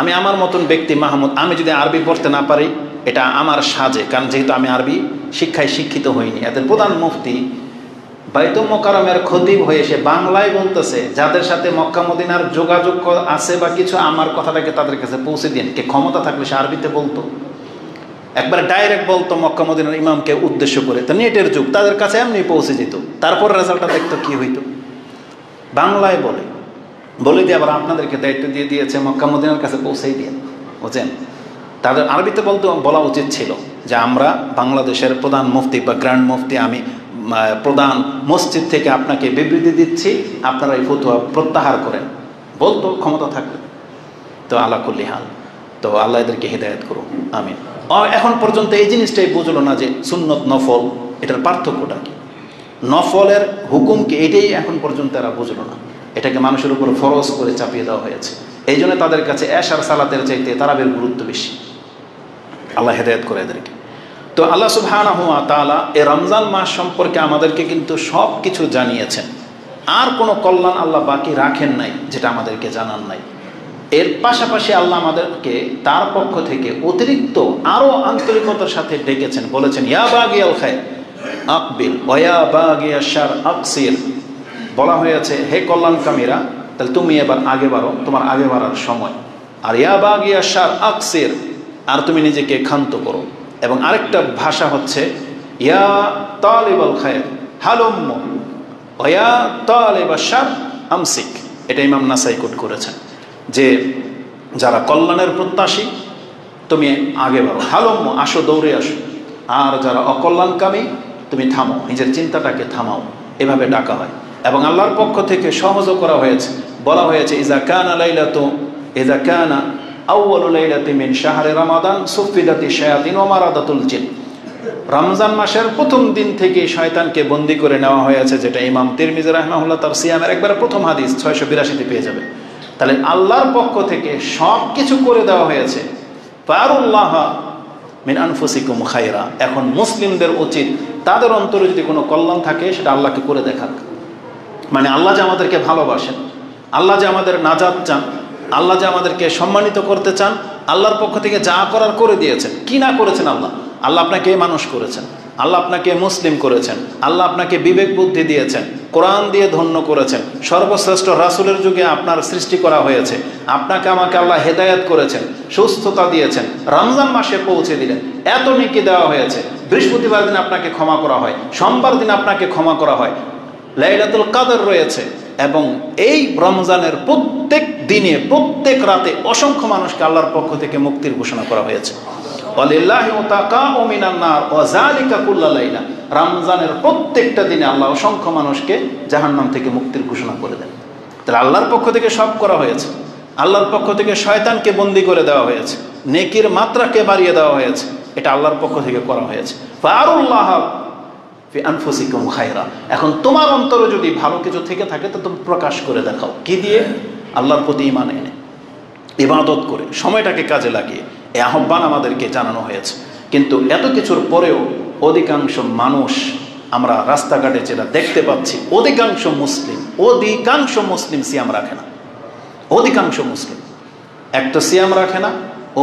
আমি আমার মতন ব্যক্তি মাহমুদ, আমি যদি আরবি পড়তে না পারি এটা আমার সাজে, কারণ যেহেতু আমি আরবি শিক্ষায় শিক্ষিত হইনি। এদের প্রধান মুফতি বাইতুল মোকাররমের খতিব হয়ে সে বাংলায় বলতেছে, যাদের সাথে মক্কা মদিনার যোগাযোগ আছে বা কিছু, আমার কথাটাকে তাদের কাছে পৌঁছে দিন। কে ক্ষমতা থাকলে সে আরবিতে বলতো, একবার ডাইরেক্ট বলতো মক্কা মদিনার ইমামকে উদ্দেশ্য করে। তো নেটের যুগ, তাদের কাছে এমনি পৌঁছে যেত। তারপর রেজাল্টটা দেখতো কি হইতো। বাংলায় বলে দিয়ে আবার আপনাদেরকে দায়িত্ব দিয়ে দিয়েছে মক্কা মদিনার কাছে পৌঁছেই দিয়ে, বুঝছেন? তাদের আরবিতে বলা উচিত ছিল যে আমরা বাংলাদেশের প্রধান মুফতি বা গ্র্যান্ড মুফতি, আমি প্রধান মসজিদ থেকে আপনাকে বিবৃতি দিচ্ছি, আপনারা এই ফতোয়া প্রত্যাহার করেন, বলতো ক্ষমতা থাকবে। তো আলা কুল্লি হাল, তো আল্লাহ এদেরকে হিদায়াত করুন, আমিন। এখন পর্যন্ত এই জিনিসটাই বুঝলো না যে সুন্নত নফল এটার পার্থক্যটা কি, নফলের হুকুম কি, এটাই এখন পর্যন্ত এরা বুঝলো না। এটাকে মানুষের উপর ফরজ করে চাপিয়ে দেওয়া হয়েছে। এই জন্য তাদের কাছে এশার সালাতের চাইতে তারাবির গুরুত্ব বেশি। আল্লাহ হেদায়েত করে এদেরকে। তো আল্লাহ সুবহানাহু ওয়া তাআলা এই রমজান মাস সম্পর্কে আমাদেরকে কিন্তু সব কিছু জানিয়েছেন। আর কোনো কল্যাণ আল্লাহ বাকি রাখেন নাই যেটা আমাদেরকে জানান নাই। এর পাশাপাশি আল্লাহ আমাদেরকে তার পক্ষ থেকে অতিরিক্ত আরও আন্তরিকতার সাথে ডেকেছেন, বলেছেন ইয়া বাগিয়াল খায়র আকবিল ওয়া ইয়া বাগিয়াশ শার আকসির। বলা হয়েছে হে কল্যাণকামীরা, তাহলে তুমি এবার আগে বাড়ো, তোমার আগে বাড়ার সময়। আর ইয়া বাগিয়াশ শার আকসির, আর তুমি নিজেকে ক্ষান্ত করো। এবং আরেকটা ভাষা হচ্ছে ইয়া তালিবাল খায়র হালুম্মু ওয়া ইয়া তালিবাশ শার আমসিক। এটা ইমাম নাসাই কোট করেছেন যে যারা কল্যাণের প্রত্যাশী তুমি আগে বাড়ো, হালম্য, আসো, দৌড়ে আসো। আর যারা অকল্যাণকামী তুমি থামো, নিজের চিন্তাটাকে থামাও। এভাবে ডাকা হয় এবং আল্লাহর পক্ষ থেকে সহজও করা হয়েছে। বলা হয়েছে ইজা কানা লাইলাতু ইজা কানা আউয়ালু লাইলাতি মিন শাহরি রমাদান সুফিদাতি শায়াতিন ওয়া মারাদাতুল জিন। রমজান মাসের প্রথম দিন থেকে শয়তানকে বন্দী করে নেওয়া হয়েছে, যেটা ইমাম তিরমিজি রাহিমাহুল্লাহ তার সিয়ামের একবারে প্রথম হাদিস 682-তে পেয়ে যাবে। তাহলে আল্লাহর পক্ষ থেকে সব কিছু করে দেওয়া হয়েছে। ফারুল্লাহ মিন আনফুসিকুম খায়রা। এখন মুসলিমদের উচিত তাদের অন্তরে যদি কোনো কল্যাণ থাকে সেটা আল্লাহকে করে দেখাক। মানে আল্লাহ যে আমাদেরকে ভালোবাসেন, আল্লাহ যে আমাদের নাজাত চান, আল্লাহ যে আমাদেরকে সম্মানিত করতে চান, আল্লাহর পক্ষ থেকে যা করার করে দিয়েছেন। কি না করেছেন আল্লাহ? আল্লাহ আপনাকে মানুষ করেছেন, আল্লাহ আপনাকে মুসলিম করেছেন, আল্লাহ আপনাকে বিবেক বুদ্ধি দিয়েছেন, কোরআন দিয়ে ধন্য করেছেন, সর্বশ্রেষ্ঠ রাসূলের যুগে আপনার সৃষ্টি করা হয়েছে, আপনাকে আমাকে আল্লাহ হেদায়েত করেছেন, সুস্থতা দিয়েছেন, রমজান মাসে পৌঁছে দিলেন, এত নেকি দেওয়া হয়েছে। বৃহস্পতিবার দিন আপনাকে ক্ষমা করা হয়, সোমবার দিন আপনাকে ক্ষমা করা হয়, লাইলাতুল কদর রয়েছে। এবং এই রমজানের প্রত্যেক দিনে প্রত্যেক রাতে অসংখ্য মানুষকে আল্লাহর পক্ষ থেকে মুক্তির ঘোষণা করা হয়েছে। ওয়ালিল্লাহি উতাকাউ মিনান নার ওয়া যালিকা কুল্লা লাইলা। রমজানের প্রত্যেকটা দিনে আল্লাহ অসংখ্য মানুষকে জাহান্নাম থেকে মুক্তির ঘোষণা করে দেন। তাহলে আল্লাহর পক্ষ থেকে সব করা হয়েছে। আল্লাহর পক্ষ থেকে শয়তানকে বন্দী করে দেওয়া হয়েছে, নেকির মাত্রাকে বাড়িয়ে দেওয়া হয়েছে, এটা আল্লাহর পক্ষ থেকে করা হয়েছে। ফারুল্লাহ ফি আনফুসিকুম খায়রা। এখন তোমার অন্তরে যদি ভালো কিছু থেকে থাকে তো তুমি প্রকাশ করে দেখাও। কি দিয়ে? আল্লাহর প্রতি ঈমান এনে, ইবাদত করে, সময়টাকে কাজে লাগিয়ে। এই আহ্বান আমাদেরকে জানানো হয়েছে। কিন্তু এত কিছুর পরেও অধিকাংশ মানুষ, আমরা রাস্তাঘাটে যেটা দেখতে পাচ্ছি, অধিকাংশ মুসলিম সিয়াম রাখে না। অধিকাংশ মুসলিম একটা সিয়াম রাখে না,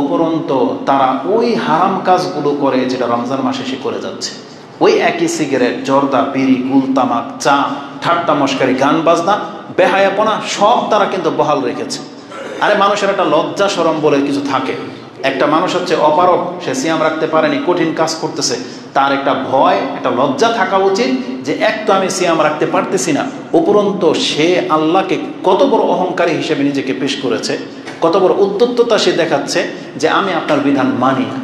উপরন্তু তারা ওই হারাম কাজগুলো করে যেটা রমজান মাসে সে করে যাচ্ছে। ওই একই সিগারেট, জর্দা, বিড়ি, গুল, তামাক, চা, ঠাট্টা মশকারি, গান বাজনা, বেহায়াপনা সব তারা কিন্তু বহাল রেখেছে। আরে মানুষের একটা লজ্জা শরম বলে কিছু থাকে। একটা মানুষ হচ্ছে অপারক, সে সিয়াম রাখতে পারেনি, কঠিন কাজ করতেছে, তার একটা ভয়, একটা লজ্জা থাকা উচিত যে এক তো আমি সিয়াম রাখতে পারতেছি না, উপরন্তু সে আল্লাহকে কত বড় অহংকারী হিসেবে নিজেকে পেশ করেছে, কত বড় উদ্যত্ততা সে দেখাচ্ছে যে আমি আপনার বিধান মানি না।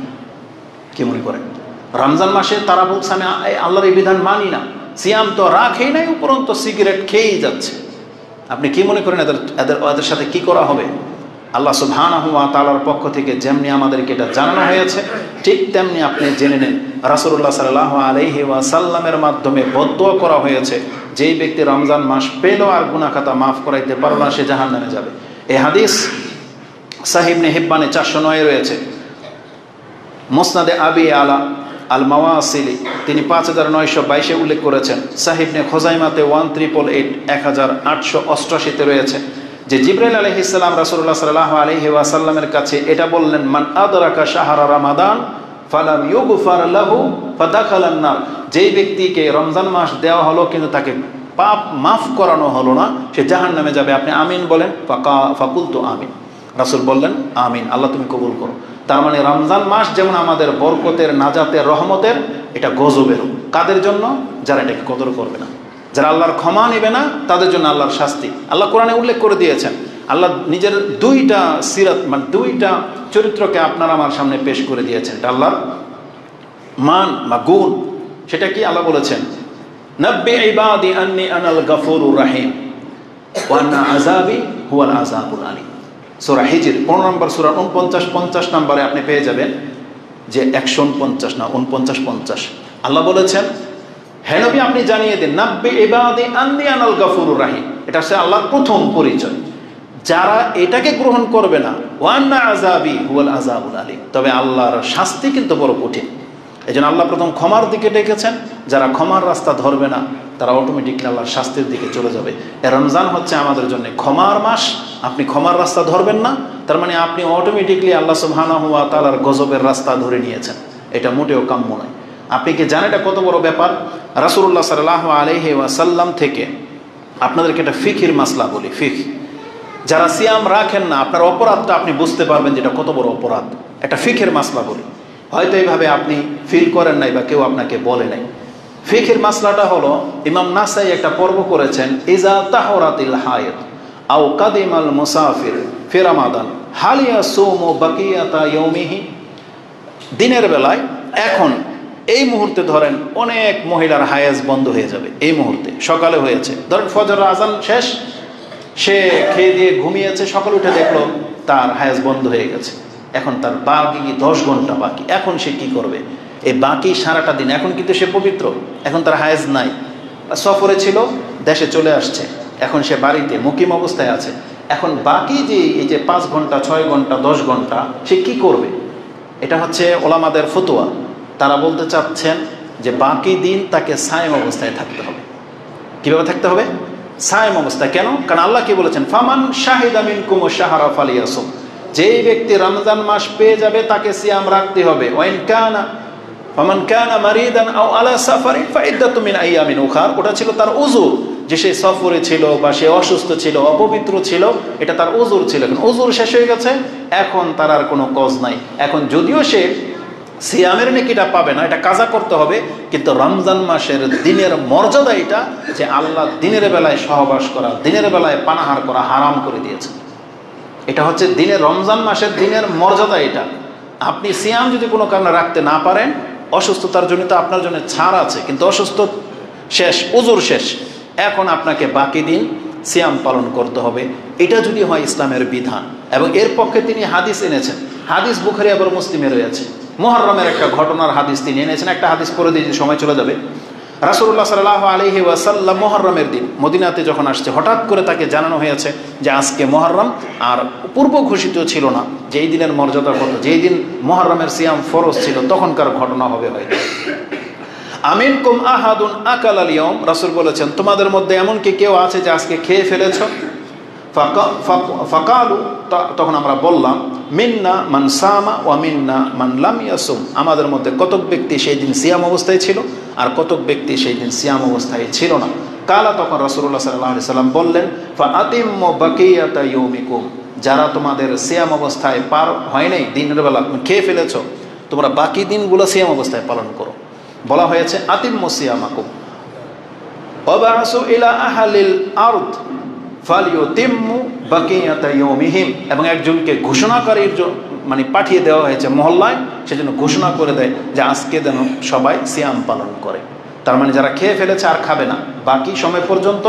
কি মনে করেন? রমজান মাসে তারা বলছে আমি আল্লাহর এই বিধান মানি না, সিয়াম তো রাখেই নাই, উপরন্তু সিগারেট খেয়েই যাচ্ছে। আপনি কি মনে করেন এদের সাথে কি করা হবে? আল্লাহ সুবহানাহু ওয়া তাআলার পক্ষ থেকে যেমনি আমাদেরকে এটা জানানো হয়েছে, ঠিক তেমনি আপনি জেনে নেন রাসূলুল্লাহ সাল্লাল্লাহু আলাইহি ওয়াসাল্লামের মাধ্যমে বদদুয়া করা হয়েছে, যেই ব্যক্তি রমজান মাস পেল আর গুনাহ খাতা মাফ করাইতে পারল না, সে জাহান্নামে যাবে। এই হাদিস সাহিহ ইবনে হিব্বানে 409 রয়েছে। মুসনাদে আবি আলা আল মাওয়াসিলি তিনি 5922 উল্লেখ করেছেন। সাহিহ ইবনে খুজাইমাতে 1888 রয়েছে যে জিবরাইল আলাইহিস সালাম রাসূলুল্লাহ সাল্লাল্লাহু আলাইহি ওয়াসাল্লামের কাছে এটা বললেন, মান আদরাকা শাহরা রমাদান ফালাম ইউগফার লাহু ফাদাখালান নার। যেই ব্যক্তিকে রমজান মাস দেওয়া হলো কিন্তু তাকে পাপ মাফ করানো হলো না, সে জাহান্নামে যাবে। আপনি আমিন বলেন। ফাকুলতু আমিন। রাসূল বললেন আমিন, আল্লাহ তুমি কবুল করো। তার মানে রমজান মাস যেমন আমাদের বরকতের, নাজাতের, রহমতের, এটা গজবেরও। কাদের জন্য? যারা এটাকে কদর করবে না, যারা আল্লাহর ক্ষমা নেবে না, তাদের জন্য আল্লাহর শাস্তি। আল্লাহ কোরআনে উল্লেখ করে দিয়েছেন। আল্লাহ নিজের দুইটা সিরাত, মানে দুইটা চরিত্রকে আপনার আমার সামনে পেশ করে দিয়েছেন। এটা আল্লাহর মান বা গুণ। সেটা কি? আল্লাহ বলেছেন, নাব্বি ইবাদি আন্নি আনাল গাফুরুর রাহিম ওয়া আন্না আযাবি হুয়াল আযাবুল আলীম। সূরা হিজর 15 নম্বর সূরা 49-50 নম্বরে আপনি পেয়ে যাবেন যে 149 না 49-50 আল্লাহ বলেছেন, হে নবী আপনি জানিয়ে দিন, নাব্বি ইবাদি আন্নি আনাল গাফুরুর রাহিম। এটা হচ্ছে আল্লাহর প্রথম পরিচয়। যারা এটাকে গ্রহণ করবে না, ওয়া আন্না আযাবি হুয়াল আযাবুল আলীম, তবে আল্লাহর শাস্তি কিন্তু বড় কঠিন। এজন্য আল্লাহ প্রথম ক্ষমার দিকে ডেকেছেন। যারা ক্ষমার রাস্তা ধরবে না তারা অটোমেটিকলি আল্লাহর শাস্তির দিকে চলে যাবে। রমজান হচ্ছে আমাদের জন্য ক্ষমার মাস। আপনি ক্ষমার রাস্তা ধরবেন না, তার মানে আপনি অটোমেটিকলি আল্লাহ সুবহানাহু ওয়া তাআলার গজবের রাস্তা ধরে নিয়েছেন। এটা মোটেও কাম্য নয়। আপনি কি জানেন এটা কত বড় ব্যাপার? রাসূলুল্লাহ সাল্লাল্লাহু আলাইহি ওয়াসাল্লাম থেকে আপনাদেরকে একটা ফিকহির মাসলা বলি। যারা সিয়াম রাখেন না, আপনার অপরাধটা আপনি বুঝতে পারবেন যেটা কত বড় অপরাধ। একটা ফিকহির মাসলা বলি, হয়তো এইভাবে আপনি ফিল করেন নাই বা কেউ আপনাকে বলে নাই। ফিকহির মাসলাটা হলো, ইমাম নাসাই একটা পর্ব করেছেন, ইজা তাহরাতিল হায়েদ, আও কাদিমাল মুসাফির ফি রমাদান হাল ইয়াসুমু বাকিয়াতা ইয়াউমিহি। দিনের বেলায় এখন এই মুহূর্তে ধরেন অনেক মহিলার হায়েজ বন্ধ হয়ে যাবে, এই মুহূর্তে সকালে হয়েছে, ধরেন ফজর আজান শেষ, সে খেয়ে দিয়ে ঘুমিয়েছে, সকালে উঠে দেখলো তার হায়েজ বন্ধ হয়ে গেছে। এখন তার বাকি 10 ঘন্টা বাকি, এখন সে কি করবে? এই বাকি সারাটা দিন এখন কিন্তু সে পবিত্র, এখন তার হায়েজ নাই, সফরে ছিল, দেশে চলে আসছে, এখন সে বাড়িতে মুকিম অবস্থায় আছে। এখন বাকি যে এই যে 5 ঘন্টা 6 ঘন্টা 10 ঘন্টা সে কি করবে? এটা হচ্ছে ওলামাদের ফতোয়া। তারা বলতে চাচ্ছেন যে বাকি দিন তাকে সায়েম অবস্থায় থাকতে হবে। কিভাবে থাকতে হবে? সায়েম অবস্থায়। কেন? কারণ আল্লাহ কি বলেছেন? ফামান শাহিদা মিনকুম শাহরা ফালিয়াসুম, যেই ব্যক্তি রমজান মাস পেয়ে যাবে তাকে সিয়াম রাখতে হবে। ওয়াইন কানা ফামান কানা মারিদান আও আলা সাফারিন ফাইদ্দাতুম মিন আইয়ামিন উখার, ওটা ছিল তার উযুর, যে সে সফরে ছিল বা সে অসুস্থ ছিল, অপবিত্র ছিল, এটা তার উযুর ছিল। এখন উযুর শেষ হয়ে গেছে, এখন তার আর কোনো কজ নাই। এখন যদিও সে সিয়ামের নেকিটা পাবে না, এটা কাজা করতে হবে, কিন্তু রমজান মাসের দিনের মর্যাদা এটা যে আল্লাহ দিনের বেলায় সহবাস করা, দিনের বেলায় পানাহার করা হারাম করে দিয়েছে। এটা হচ্ছে দিনের, রমজান মাসের দিনের মর্যাদা এটা। আপনি সিয়াম যদি কোনো কারণে রাখতে না পারেন, অসুস্থতার জন্য তো আপনার জন্য ছাড় আছে, কিন্তু অসুস্থ শেষ, উযুর শেষ, এখন আপনাকে বাকি দিন সিয়াম পালন করতে হবে। এটা যদি হয় ইসলামের বিধান, এবং এর পক্ষে তিনি হাদিস এনেছেন, হাদিস বুখারী এবং মুসলিমে রয়েছে। মুহররমের একটা ঘটনার হাদিস তিনি এনেছেন, একটা হাদিস পড়ে দিয়ে সময় চলে যাবে। রাসূলুল্লাহ সাল্লাল্লাহু আলাইহি ওয়াসাল্লাম মুহররমের দিন মদিনাতে যখন আসছে, হঠাৎ করে তাকে জানানো হয়েছে যে আজকে মুহররম, আর পূর্ব ঘোষিত ছিল না যে এই দিনের মর্যাদা কত, যেই দিন মুহররমের সিয়াম ফরজ ছিল তখনকার ঘটনা হবে হয়তো। আমিনকুম আহাদুন আকালাল ইয়াউম, রাসূল বলেছেন তোমাদের মধ্যে এমন কি কেউ আছে যে আজকে খেয়ে ফেলেছো? ফাকালু, তখন আমরা বললাম মিন্না মান সামা ওয়া মিন্না মান লাম ইয়াসুম, আমাদের মধ্যে কতক ব্যক্তি সেই দিন সিয়াম অবস্থায় ছিল আর কতক ব্যক্তি সেই দিন সিয়াম অবস্থায় ছিল না। কালা, তখন রাসূলুল্লাহ সাল্লাল্লাহু আলাইহি সাল্লাম বললেন ফাআতিম্মু বাকিয়াতা ইয়াউমিকুম, যারা তোমাদের সিয়াম অবস্থায় পার হয় নাই, দিনের বেলা তুমি খেয়ে ফেলেছো, তোমরা বাকি দিনগুলো সিয়াম অবস্থায় পালন করো। বলা হয়েছে আতিম্মু সিয়ামাকুম ওয়াবাসু ইলা আহলিল আরদ ফালিউতিম্মু বাকিয়াতা ইয়াউমিহিম, এবং একজনকে ঘোষণাকারীর মানে পাঠিয়ে দেওয়া হয়েছে মহল্লায়, সেজন্য ঘোষণা করে দেয় যে আজকে যেন সবাই সিয়াম পালন করে। তার মানে যারা খেয়ে ফেলেছে আর খাবে না, বাকি সময় পর্যন্ত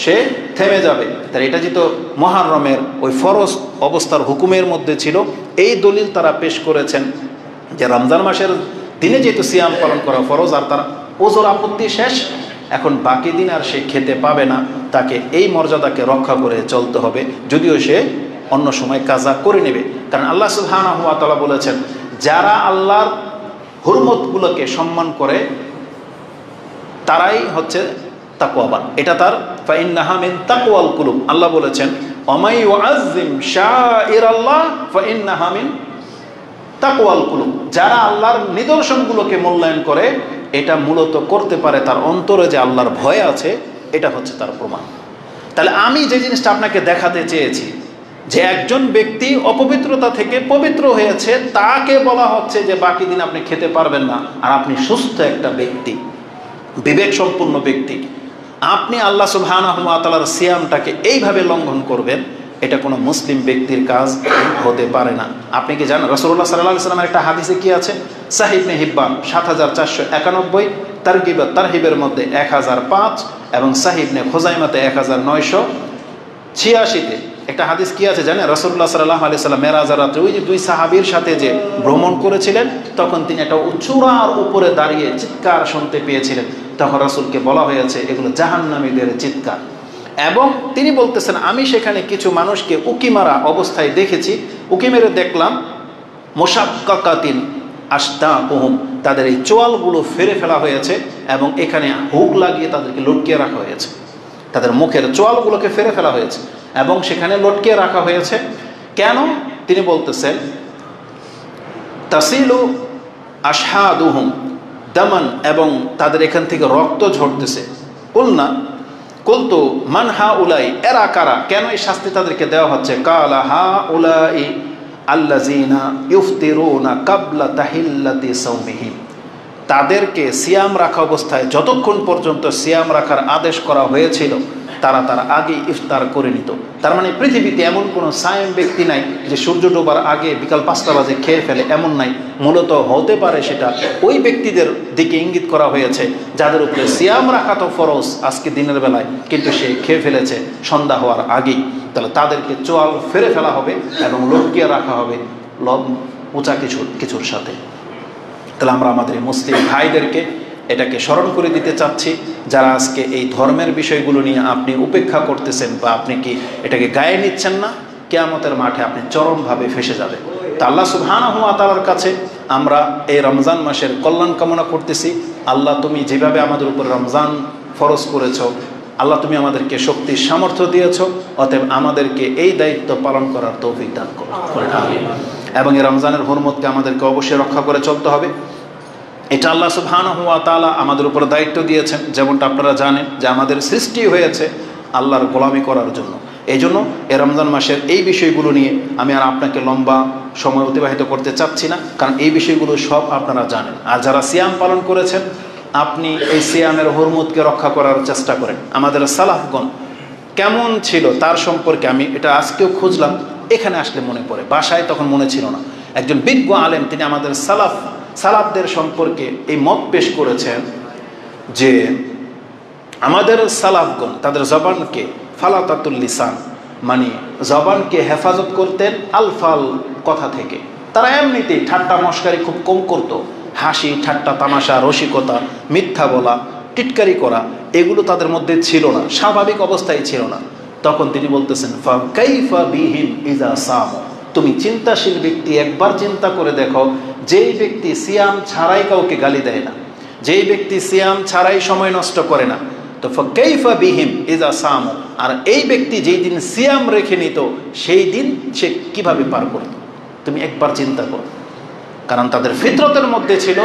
সে থেমে যাবে। তাই এটা যেহেতু মুহররমের ওই ফরজ অবস্থার হুকুমের মধ্যে ছিল, এই দলিল তারা পেশ করেছেন যে রমজান মাসের দিনে যেহেতু সিয়াম পালন করা ফরজ, আর তার ওজোর আপত্তি শেষ, এখন বাকি দিন আর সে খেতে পাবে না, তাকে এই মর্যাদাকে রক্ষা করে চলতে হবে, যদিও সে অন্য সময় কাজা করে নেবে। কারণ আল্লাহ সুবহানাহু ওয়া তাআলা বলেছেন যারা আল্লাহর হুরমতগুলোকে সম্মান করে তারাই হচ্ছে তাকওয়াবান, এটা তার ফাইন্নাহা মিন তাকওয়াল কুলুব। আল্লাহ বলেছেন ওমাই ইউআযযিম শাইরাল্লাহ ফাইন্নাহা মিন তাকওয়াল কুলুব, যারা আল্লাহর নিদর্শনগুলোকে মূল্যায়ন করে, এটা মূলত করতে পারে তার অন্তরে যে আল্লাহর ভয় আছে, এটা হচ্ছে তার প্রমাণ। তাহলে আমি যে জিনিসটা আপনাকে দেখাতে চেয়েছি যে একজন ব্যক্তি অপবিত্রতা থেকে পবিত্র হয়েছে, তাকে বলা হচ্ছে যে বাকি দিন আপনি খেতে পারবেন না, আর আপনি সুস্থ একটা ব্যক্তি, বিবেক সম্পন্ন ব্যক্তি, আপনি আল্লাহ সুবহানাহু ওয়া তাআলার সিয়ামটাকে এইভাবে লঙ্ঘন করবেন, এটা কোনো মুসলিম ব্যক্তির কাজ হতে পারে না। আপনি কি জানেন রাসূলুল্লাহ সাল্লাল্লাহু আলাইহি ওয়াসাল্লামের একটা হাদিসে কি আছে? সাহিহ ইবনে হিব্বান ৭৪৯১, তারগিব তারহিবের মধ্যে ১০০৫, এবং সাহিহ ইবনে খুজাইমাতে ১৯৮৬-তে একটা হাদিস কি আছে জানেন? রাসূলুল্লাহ সাল্লাল্লাহু আলাইহি ওয়াসাল্লাম মেরাজের রাতে ওই যে 2 সাহাবীর সাথে যে ভ্রমণ করেছিলেন, তখন তিনি একটা চূড়ার উপরে দাঁড়িয়ে চিৎকার শুনতে পেয়েছিলেন। তখন রাসূলকে বলা হয়েছে এগুলো জাহান্নামীদের চিৎকার, এবং তিনি বলতেছেন আমি সেখানে কিছু মানুষকে উকি মারা অবস্থায় দেখেছি, উকি মেরে দেখলাম মুশাক্কাকাতিন আশতাকুহুম, তাদের এই চোয়ালগুলো ফেরে ফেলা হয়েছে এবং এখানে হুক লাগিয়ে তাদেরকে লটকিয়ে রাখা হয়েছে, তাদের মুখের চোয়ালগুলোকে ফেরে ফেলা হয়েছে এবং সেখানে লটকিয়ে রাখা হয়েছে। কেন? তিনি বলতেছেন তাসিলু আশহাদুহুম দামান, এবং তাদের এখান থেকে রক্ত ঝরতেছে। কুলতু মান হাউলাই, এরা কারা, কেন এই শাস্তি তাদেরকে দেওয়া হচ্ছে? কালা হাউলাই আল্লাযিনা ইফতিরুনা ক্বাবলা তাহিল্লাতি সাওমিহিম, তাদেরকে সিয়াম রাখা অবস্থায় যতক্ষণ পর্যন্ত সিয়াম রাখার আদেশ করা হয়েছিল তারা তার আগে ইফতার করে নিত। তার মানে পৃথিবীতে এমন কোনো সায়েম ব্যক্তি নাই যে সূর্য ডোবার আগে বিকাল 5টা বাজে খেয়ে ফেলে, এমন নাই। মূলত হতে পারে সেটা ওই ব্যক্তিদের দিকে ইঙ্গিত করা হয়েছে যাদের উপরে সিয়াম রাখা তো ফরজ আজকে দিনের বেলায়, কিন্তু সে খেয়ে ফেলেছে সন্ধ্যা হওয়ার আগেই। তাহলে তাদেরকে চোয়াল ফেরে ফেলা হবে এবং লটকিয়ে রাখা হবে উঁচা কিছুর সাথে। তাহলে আমরা আমাদের মুসলিম ভাইদেরকে এটাকে স্মরণ করে দিতে চাচ্ছি, যারা আজকে এই ধর্মের বিষয়গুলো নিয়ে আপনি উপেক্ষা করতেছেন বা আপনি কি এটাকে গায়ে নিচ্ছেন না, কিয়ামতের মাঠে আপনি চরমভাবে ফেসে যাবেন। তা আল্লাহ সুবহানাহু ওয়া তাআলার কাছে আমরা এই রমজান মাসের কল্যাণ কামনা করতেছি। আল্লাহ, তুমি যেভাবে আমাদের উপর রমজান ফরজ করেছো, আল্লাহ তুমি আমাদেরকে শক্তির সামর্থ্য দিয়েছো, অতএব আমাদেরকে এই দায়িত্ব পালন করার তৌফিক দান করো। এবং এই রমজানের হুরমতকে আমাদেরকে অবশ্যই রক্ষা করে চলতে হবে। এটা আল্লাহ সুবহানাহু ওয়া তাআলা আমাদের উপর দায়িত্ব দিয়েছেন। যেমনটা আপনারা জানেন যে আমাদের সৃষ্টি হয়েছে আল্লাহর গোলামি করার জন্য। এই জন্য এই রমজান মাসের এই বিষয়গুলো নিয়ে আমি আর আপনাকে লম্বা সময় অতিবাহিত করতে চাচ্ছি না, কারণ এই বিষয়গুলো সব আপনারা জানেন। আর যারা সিয়াম পালন করেছেন, আপনি এই সিয়ামের হুরমতকে রক্ষা করার চেষ্টা করেন। আমাদের সালাফগণ কেমন ছিল তার সম্পর্কে আমি এটা আজকেও খুঁজলাম, এখানে আসলে মনে পড়ে, বাসায় তখন মনে ছিল না। একজন বিজ্ঞ আলেম তিনি আমাদের সালাফদের সম্পর্কে এই মত পেশ করেছেন যে আমাদের সালাফগণ তাদের জবানকে ফালাতাতুল লিসান, মানে জবানকে হেফাজত করতেন আলফাল কথা থেকে। তারা এমনিতেই ঠাট্টা মশকারি খুব কম করত। হাসি ঠাট্টা তামাশা রসিকতা মিথ্যা বলা টিটকারি করা এগুলো তাদের মধ্যে ছিল না, স্বাভাবিক অবস্থায় ছিল না। তখন তিনি বলতেছেন ফাকাইফা বিহিম ইজা সামু, তুমি চিন্তাশীল ব্যক্তি একবার চিন্তা করে দেখো, যেই ব্যক্তি সিয়াম ছাড়াই কাউকে গালি দেয় না, যেই ব্যক্তি সিয়াম ছাড়াই সময় নষ্ট করে না, তো ফাকাইফা বিহিম ইজা সামু, আর এই ব্যক্তি যেই দিন সিয়াম রেখে নিত সেই দিন সে কিভাবে পার করত, তুমি একবার চিন্তা করো। কারণ তাদের ফিতরতের মধ্যে ছিল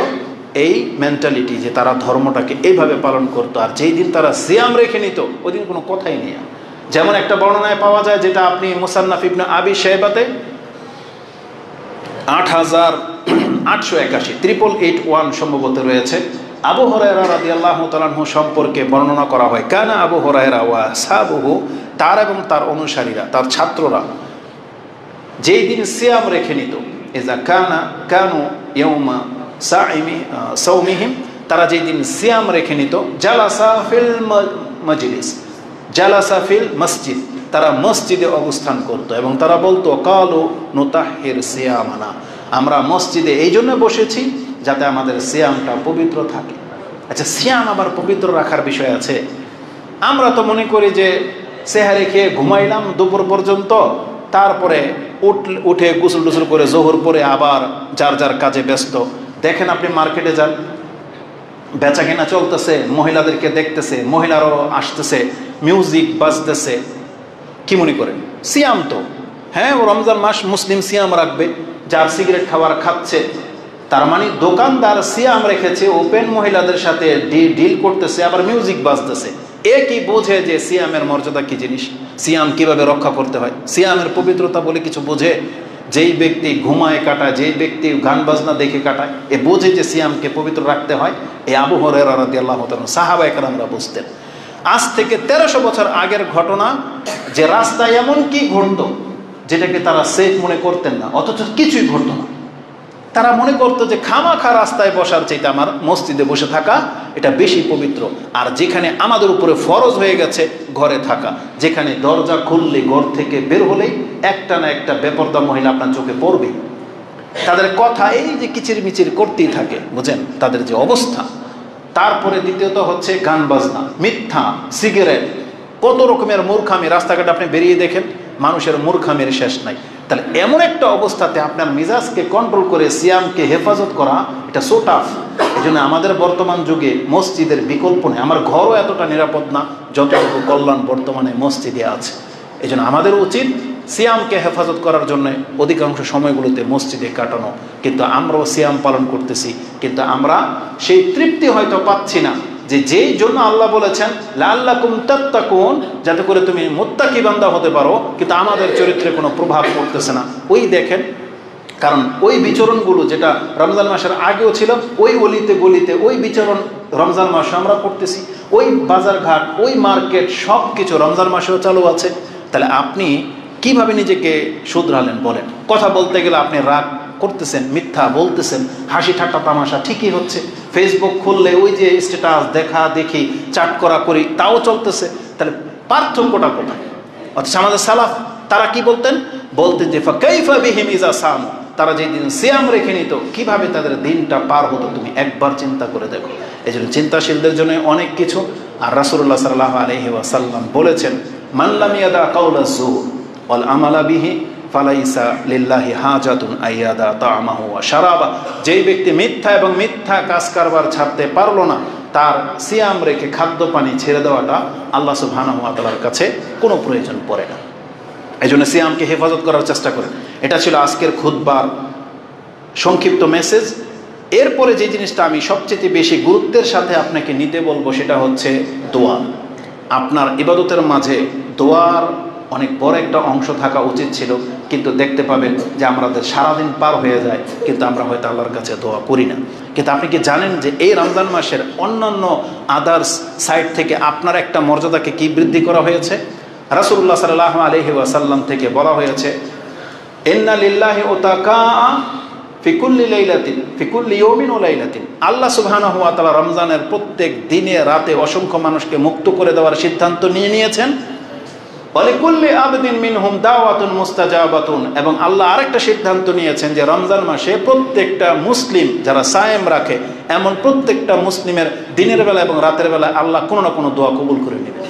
এই মেন্টালিটি যে তারা ধর্মটাকে এইভাবে পালন করতো। আর যেই দিন তারা সিয়াম রেখে নিত ওই দিন কোনো কথাই নেই। যেমন একটা বর্ণনায় পাওয়া যায়, যেটা আপনি মুসান্নাফ ইবনে আবি শাইবাতে 8881 সম্ভবত রয়েছে, আবু হুরায়রা রাদিয়াল্লাহু তাআলা আনহু সম্পর্কে বর্ণনা করা হয়। কানা আবু হুরায়রা ওয়া আসহাবুহু, তার এবং তার অনুসারীরা তার ছাত্ররা যেই দিন সিয়াম রেখে নিত, ইজা কানু ইয়াউমা সাওমিহিম, তারা যেই দিন সিয়াম রেখে নিত, জালাসা ফিল মাজলিস জালাসা ফিল মসজিদ, তারা মসজিদে অবস্থান করত এবং তারা বলতো কালু নুতাহির সিয়ামানা, আমরা মসজিদে এই জন্য বসেছি যাতে আমাদের সিয়ামটা পবিত্র থাকে। আচ্ছা, সিয়াম আবার পবিত্র রাখার বিষয় আছে। আমরা তো মনে করি যে সেহারি খেয়ে ঘুমাইলাম দুপুর পর্যন্ত, তারপরে উঠে গোসল টুসল করে জোহর পরে আবার যার যার কাজে ব্যস্ত। দেখেন আপনি মার্কেটে যান, বেচা কেনা চলতেছে, মহিলাদেরকে দেখতেছে, মহিলারাও আসতেছে, মিউজিক বাজতেছে, কি মনে করেন সিয়াম তো? হ্যাঁ, ও রমজান মাস, মুসলিম সিয়াম রাখবে। যার সিগারেট খাবার খাচ্ছে, তার মানে দোকানদার সিয়াম রেখেছে, ওপেন মহিলাদের সাথে ডিল করতেছে, আবার মিউজিক বাজতেছে। এ কি বোঝে যে সিয়ামের মর্যাদা কি জিনিস, সিয়াম কিভাবে রক্ষা করতে হয়, সিয়ামের পবিত্রতা বলে কিছু বোঝে? যেই ব্যক্তি ঘুমায় কাটায়, যেই ব্যক্তি গান বাজনা দেখে কাটায়, এ বোঝে যে সিয়ামকে পবিত্র রাখতে হয়? এই আবু হুরায়রা রাদিয়াল্লাহু তাআলা সাহাবায়ে কেরামরা বুঝতেন। আজ থেকে 1300 বছর আগের ঘটনা, যে রাস্তায় এমন কি ঘটতো যেটাকে তারা সেফ মনে করতেন না, অথচ কিছুই ঘটতো না। তারা মনে করতো যে খামাখা রাস্তায় বসার চাইতে আমার মসজিদে বসে থাকা এটা বেশি পবিত্র। আর যেখানে আমাদের উপরে ফরজ হয়ে গেছে ঘরে থাকা, যেখানে দরজা খুললে ঘর থেকে বের হলেই একটা না একটা বেপরদা মহিলা আপনার চোখে পড়বে। তাদের কথা এই যে কিচির মিচির করতেই থাকে, বুঝেন তাদের যে অবস্থা। তারপরে দ্বিতীয়ত হচ্ছে গান বাজনা, মিথ্যা, সিগারেট, কত রকমের মূর্খামি। রাস্তাঘাটে আপনি বেরিয়ে দেখেন মানুষের মূর্খামির শেষ নাই। তাহলে এমন একটা অবস্থাতে আপনার মিজাজকে কন্ট্রোল করে সিয়ামকে হেফাজত করা, এটা সো টাফ। এই জন্য আমাদের বর্তমান যুগে মসজিদের বিকল্প নেই। আমার ঘরও এতটা নিরাপদ না যতটুকু কল্যাণ বর্তমানে মসজিদে আছে। এই জন্য আমাদের উচিত সিয়ামকে হেফাজত করার জন্য অধিকাংশ সময়গুলোতে মসজিদে কাটানো। কিন্তু আমরাও সিয়াম পালন করতেছি, কিন্তু আমরা সেই তৃপ্তি হয়তো পাচ্ছি না যে যেই জন্য আল্লাহ বলেছেন লাআল্লাকুম তাত্তাকুন, যাতে করে তুমি মুত্তাকি বান্দা হতে পারো, কিন্তু আমাদের চরিত্রে কোনো প্রভাব পড়তেছে না। ওই দেখেন, কারণ ওই বিচরণগুলো যেটা রমজান মাসের আগেও ছিল, ওই অলিতে গলিতে ওই বিচরণ রমজান মাসে আমরা করতেছি। ওই বাজারঘাট, ওই মার্কেট সব কিছু রমজান মাসেও চালু আছে। তাহলে আপনি কিভাবে নিজেকে শুধরালেন বলেন? কথা বলতে গেলে আপনি রাগ করতেছেন, মিথ্যা বলতেছেন, হাসি ঠাট্টা তামাশা ঠিকই হচ্ছে, ফেসবুক খুললে ওই যে স্ট্যাটাস দেখা দেখি, চাট করা করি তাও চলতেছে। তাহলে পার্থক্যটা কোথায়? অথচ আমাদের সালাফ তারা কি বলতেন যে ফাকাইফা বিহিম ইযা সাম, তারা যেই দিন সিয়াম রেখে নিত কিভাবে তাদের দিনটা পার হতো তুমি একবার চিন্তা করে দেখো। এই জন্য চিন্তাশীলদের জন্য অনেক কিছু। আর রাসূলুল্লাহ সাল্লাল্লাহু আলাইহি ওয়াসাল্লাম বলেছেন, মান লাম ইয়াদা কাওলা যুর ওয়াল আমালা বিহি ফালাইসা লিল্লাহি হাজাতুন আইয়াদা তা'মাহু ওয়া শারাবা। যেই ব্যক্তি মিথ্যা এবং মিথ্যা কাজ কারবার ছাড়তে পারলো না, তার সিয়াম রেখে খাদ্য পানি ছেড়ে দেওয়াটা আল্লাহ সুবহানাহু ওয়া তাআলার কাছে কোনো প্রয়োজন পড়ে না। এই জন্য সিয়ামকে হেফাজত করার চেষ্টা করেন। এটা ছিল আজকের খুতবার সংক্ষিপ্ত মেসেজ। এরপরে যে জিনিসটা আমি সবচেয়ে বেশি গুরুত্বের সাথে আপনাকে নিতে বলবো সেটা হচ্ছে দোয়া। আপনার ইবাদতের মাঝে দোয়ার অনেক বড় একটা অংশ থাকা উচিত ছিল, কিন্তু দেখতে পাবেন যে আমাদের সারাদিন পার হয়ে যায় কিন্তু আমরা হয়তো আল্লাহর কাছে দোয়া করি না। কিন্তু আপনি কি জানেন যে এই রমজান মাসের অন্যান্য আদার্স সাইড থেকে আপনার একটা মর্যাদাকে কি বৃদ্ধি করা হয়েছে? রাসূলুল্লাহ সাল্লাল্লাহু আলাইহি ওয়াসাল্লাম থেকে বলা হয়েছে, ইন্না লিল্লাহি উতাকা ফি কুল্লি লাইলাতিন ফি কুল্লি ইয়াউমিন ওয়া লাইলাতিন। আল্লাহ সুবহানাহু ওয়া তাআলা রমজানের প্রত্যেক দিনে রাতে অসংখ্য মানুষকে মুক্ত করে দেওয়ার সিদ্ধান্ত নিয়েছেন। ওয়ালিকুল্লি আবদিন মিনহুম দাওয়াতুন মুস্তাজাবাতুন, এবং আল্লাহ আরেকটা সিদ্ধান্ত নিয়েছেন যে রমজান মাসে প্রত্যেকটা মুসলিম যারা সায়েম রাখে এমন প্রত্যেকটা মুসলিমের দিনের বেলা এবং রাতের বেলা আল্লাহ কোনো না কোনো দোয়া কবুল করে নেবেন।